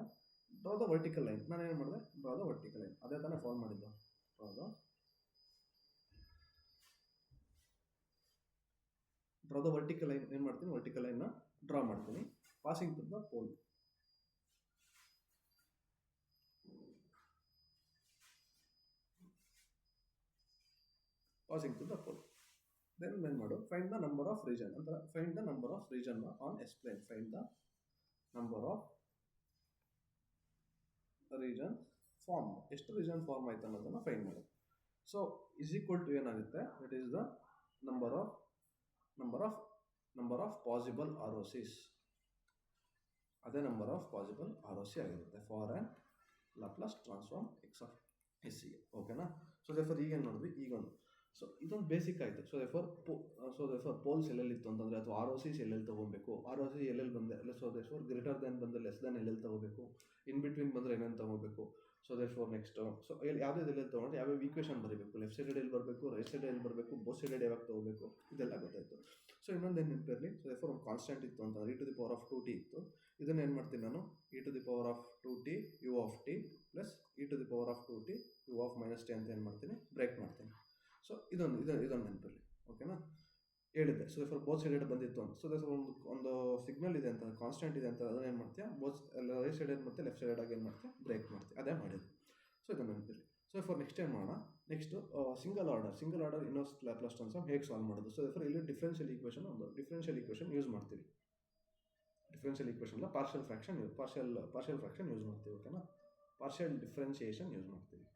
ಡ್ರಾ ದ ವರ್ಟಿಕಲ್ ಲೈನ್. ನಾನು ಏನು ಮಾಡಿದೆ, ಡ್ರಾ ದ ವರ್ಟಿಕಲ್ ಲೈನ್. ಅದೇ ತಾನೇ ಫಾರ್ಮ್ ಮಾಡಿದ್ದು, draw the draw the vertical line ಏನು ಮಾಡ್ತೀನಿ, ವರ್ಟಿಕಲ್ ಲೈನ್ನ ಡ್ರಾ ಮಾಡ್ತೀನಿ, passing to the pole. Passing to the pole. Then ಏನು ಮಾಡು, find the number of region ಅಂತ, find the number of region on S plane, find the number of region form, ಎಷ್ಟು region form ಆಯ್ತು ಅನ್ನೋದನ್ನು find ಮಾಡೋದು. So is equal to ಏನಾಗುತ್ತೆ, that is the number of possible R O Cs, ಅದೇ number of possible R O C ಆಗಿರುತ್ತೆ for an Laplace transform X of S C. ಓಕೆನಾ. So therefore ಈಗ ಏನು ನೋಡಿದ್ವಿ, ಈಗೊಂದು ಸೊ ಇದೊಂದು ಬೇಸಿಕ್ ಆಯಿತು. ಸೊ ದೇರ್ಫೋರ್ ಪೋಲ್ಸ್ ಎಲ್ಲೆಲ್ಲಿತ್ತು ಅಂತಂದರೆ, ಅಥವಾ ಆರ್ ಒ ಸಿಸ್ ಎಲ್ಲೆಲ್ಲಿ ತೊಗೊಬೇಕು, ಆರ್ ಒ ಸಿ ಎಲ್ಲೆಲ್ಲಿ ಬಂದೆ, ಸೊ ದೇರ್ಫೋರ್ ಗ್ರೇಟರ್ ದ್ಯಾನ್ ಬಂದರೆ ಲೆಸ್ ದ್ಯಾನ್ ಎಲ್ಲೆಲ್ಲಿ ತೊಗೋಬೇಕು, ಇನ್ ಬಿಟ್ವೀನ್ ಬಂದರೆ ಏನೇನು ತೊಗೋಬೇಕು. ಸೊ ದೇರ್ಫೋರ್ ನೆಕ್ಸ್ಟು ಸೊ ಎಲ್ಲೆಲ್ಲಿ ತೊಗೊಂಡು ಯಾವ್ಯಾವ ಈಕ್ವೇಷನ್ ಬರೀಬೇಕು, ಲೆಫ್ಟ್ ಸೈಡ್ ಎಲ್ಲಿ ಬರಬೇಕು, ರೈಟ್ ಸೈಡ್ ಎಲ್ಲಿ ಬರಬೇಕು, ಬೋತ್ ಸೈಡ್ ಯಾವಾಗ ತೊಗೋಬೇಕು, ಇದೆಲ್ಲ ಗೊತ್ತಾಯಿತು. ಸೊ ಇನ್ನೊಂದು ಏನು ನೆನಪಿರಲಿ, ಸೊ ದೇರ್ಫೋರ್ ಒಂದು ಕಾನ್ಸ್ಟೆಂಟ್ ಇತ್ತು ಅಂತಂದರೆ e⁻²t ಇತ್ತು. ಇದನ್ನು ಏನು ಮಾಡ್ತೀನಿ ನಾನು, e⁻²t u of t plus e⁻²t u of -t ಅಂತ ಏನು ಮಾಡ್ತೀನಿ, ಬ್ರೇಕ್ ಮಾಡ್ತೀನಿ. ಸೊ ಇದೊಂದು ನೆನಪಿರಲಿ. ಓಕೆನಾ, ಹೇಳಿದ್ದೆ. ಸೊ ಫಾರ್ ಬೋತ್ ಸೈಡೆಡ್ ಬಂದಿತ್ತು ಅಂತ. ಸೊ ದಸ್ ಒಂದು ಸಿಗ್ನಲ್ ಇದೆ ಅಂತ, ಕಾನ್ಸ್ಟೆಂಟ್ ಇದೆ ಅಂತ, ಅದನ್ನ ಏನು ಮಾಡ್ತೀಯಾ, ರೈಟ್ ಸೈಡೆಡ್ ಮತ್ತು ಲೆಫ್ಟ್ ಸೈಡಾಗಿ ಏನು ಮಾಡ್ತೀಯಾ, ಬ್ರೇಕ್ ಮಾಡ್ತೀವಿ. ಅದೇ ಮಾಡಿದ್ದು. ಸೊ ಇದನ್ನು ನೆನಪಿರಲಿ. ಸೊ ಫಾರ್ ನೆಕ್ಸ್ಟ್ ಏನು ಮಾಡೋಣ, next single order inverse Laplace transform ಹೇಗೆ ಸಾಲ್ವ್ ಮಾಡೋದು. ಸೊ ಫಾರ್ ಇಲ್ಲಿ ಡಿಫ್ರೆನ್ಷಿಯಲ್ ಈಕ್ವೇಷನ್ ಯೂಸ್ ಮಾಡ್ತೀವಿ. ಡಿಫ್ರೆನ್ಷಿಯಲ್ ಈಕ್ವೇಷನ್ ಅಲ್ಲ, ಪಾರ್ಷಿಯಲ್ ಫ್ರಾಕ್ಷನ್ ಯೂಸ್ ಮಾಡ್ತೀವಿ. ಓಕೆನಾ, ಪಾರ್ಷಿಯಲ್ ಡಿಫ್ರೆನ್ಷಿಯೇಷನ್ ಯೂಸ್ ಮಾಡ್ತೀವಿ.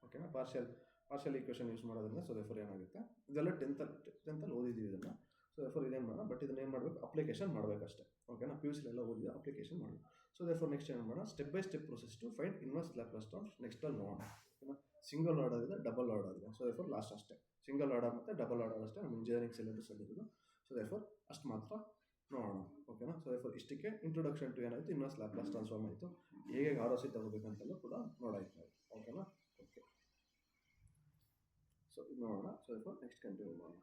ಓಕೆನಾ, ಪಾರ್ಷಿಯಲ್ ಈಕ್ವೇಷನ್ ಯೂಸ್ ಮಾಡೋದ್ರಿಂದ ಸೊ ದೇರ್ಫೋರ್ ಏನಾಗುತ್ತೆ, ಇದೆಲ್ಲ ಟೆಂತಲ್ಲಿ ಓದಿದ್ದೀವಿ ಇದನ್ನು. ಸೊ ದೇರ್ಫೋರ್ ಇದೇನು ಮಾಡೋಣ, ಬಟ್ ಇದನ್ನ ಏನು ಮಾಡಬೇಕು, ಅಪ್ಲಿಕೇಶನ್ ಮಾಡಬೇಕಷ್ಟೇ. ಓಕೆನಾ, ಪಿ ಯು ಸಿಲೆಲ್ಲ ಓದಿದೆ, ಅಪ್ಲಿಕೇಶನ್ ಮಾಡಬೇಕು. ಸೊ ದೇರ್ಫೋರ್ ನೆಕ್ಸ್ಟ್ ಏನು ಮಾಡೋಣ, step by step process to find inverse Laplace transform ನೆಕ್ಸ್ಟಲ್ಲಿ ನೋಡೋಣ. ಓಕೆನಾ, ಸಿಂಗಲ್ ಆರ್ಡರ್ ಇದೆ, ಡಬಲ್ ಆರ್ಡರ್ ಇದೆ. ಸೊ ದೇರ್ಫೋರ್ ಲಾಸ್ಟ್ ಅಷ್ಟೇ, ಸಿಂಗಲ್ ಆರ್ಡರ್ ಮತ್ತು ಡಬಲ್ ಆರ್ಡರ್ ಅಷ್ಟೇ ನಮ್ಮ ಇಂಜಿನಿಯರಿಂಗ್ ಸಿಲೆಬಸ್ಸಲ್ಲಿ ಇರೋದು. ಸೊ ದೇರ್ಫೋರ್ ಅಷ್ಟು ಮಾತ್ರ ನೋಡೋಣ. ಓಕೆನಾ, ಸೊ ದೇರ್ಫೋರ್ ಇಷ್ಟಕ್ಕೆ ಇಂಟ್ರೊಡಕ್ಷನ್ ಟು ಏನಾಯಿತು, ಇನ್ವರ್ಸ್ ಲ್ಯಾಪ್ಲಾಸ್ ಟ್ರಾನ್ಸ್ಫಾರ್ಮ್ ಆಯಿತು, ಹೇಗೆ ಆರ್ ಒ ಸಿ ತಗೋಬೇಕಂತೆಲ್ಲ ಕೂಡ ನೋಡಾಯ್ತು ನಾವು. ಓಕೆನಾ, ಓಕೆ. ಸೊ ಇದು ನೋಡೋಣ. ಸೊ ನೆಕ್ಸ್ಟ್ ಕಂಟಿನ್ಯೂ ಮಾಡೋಣ.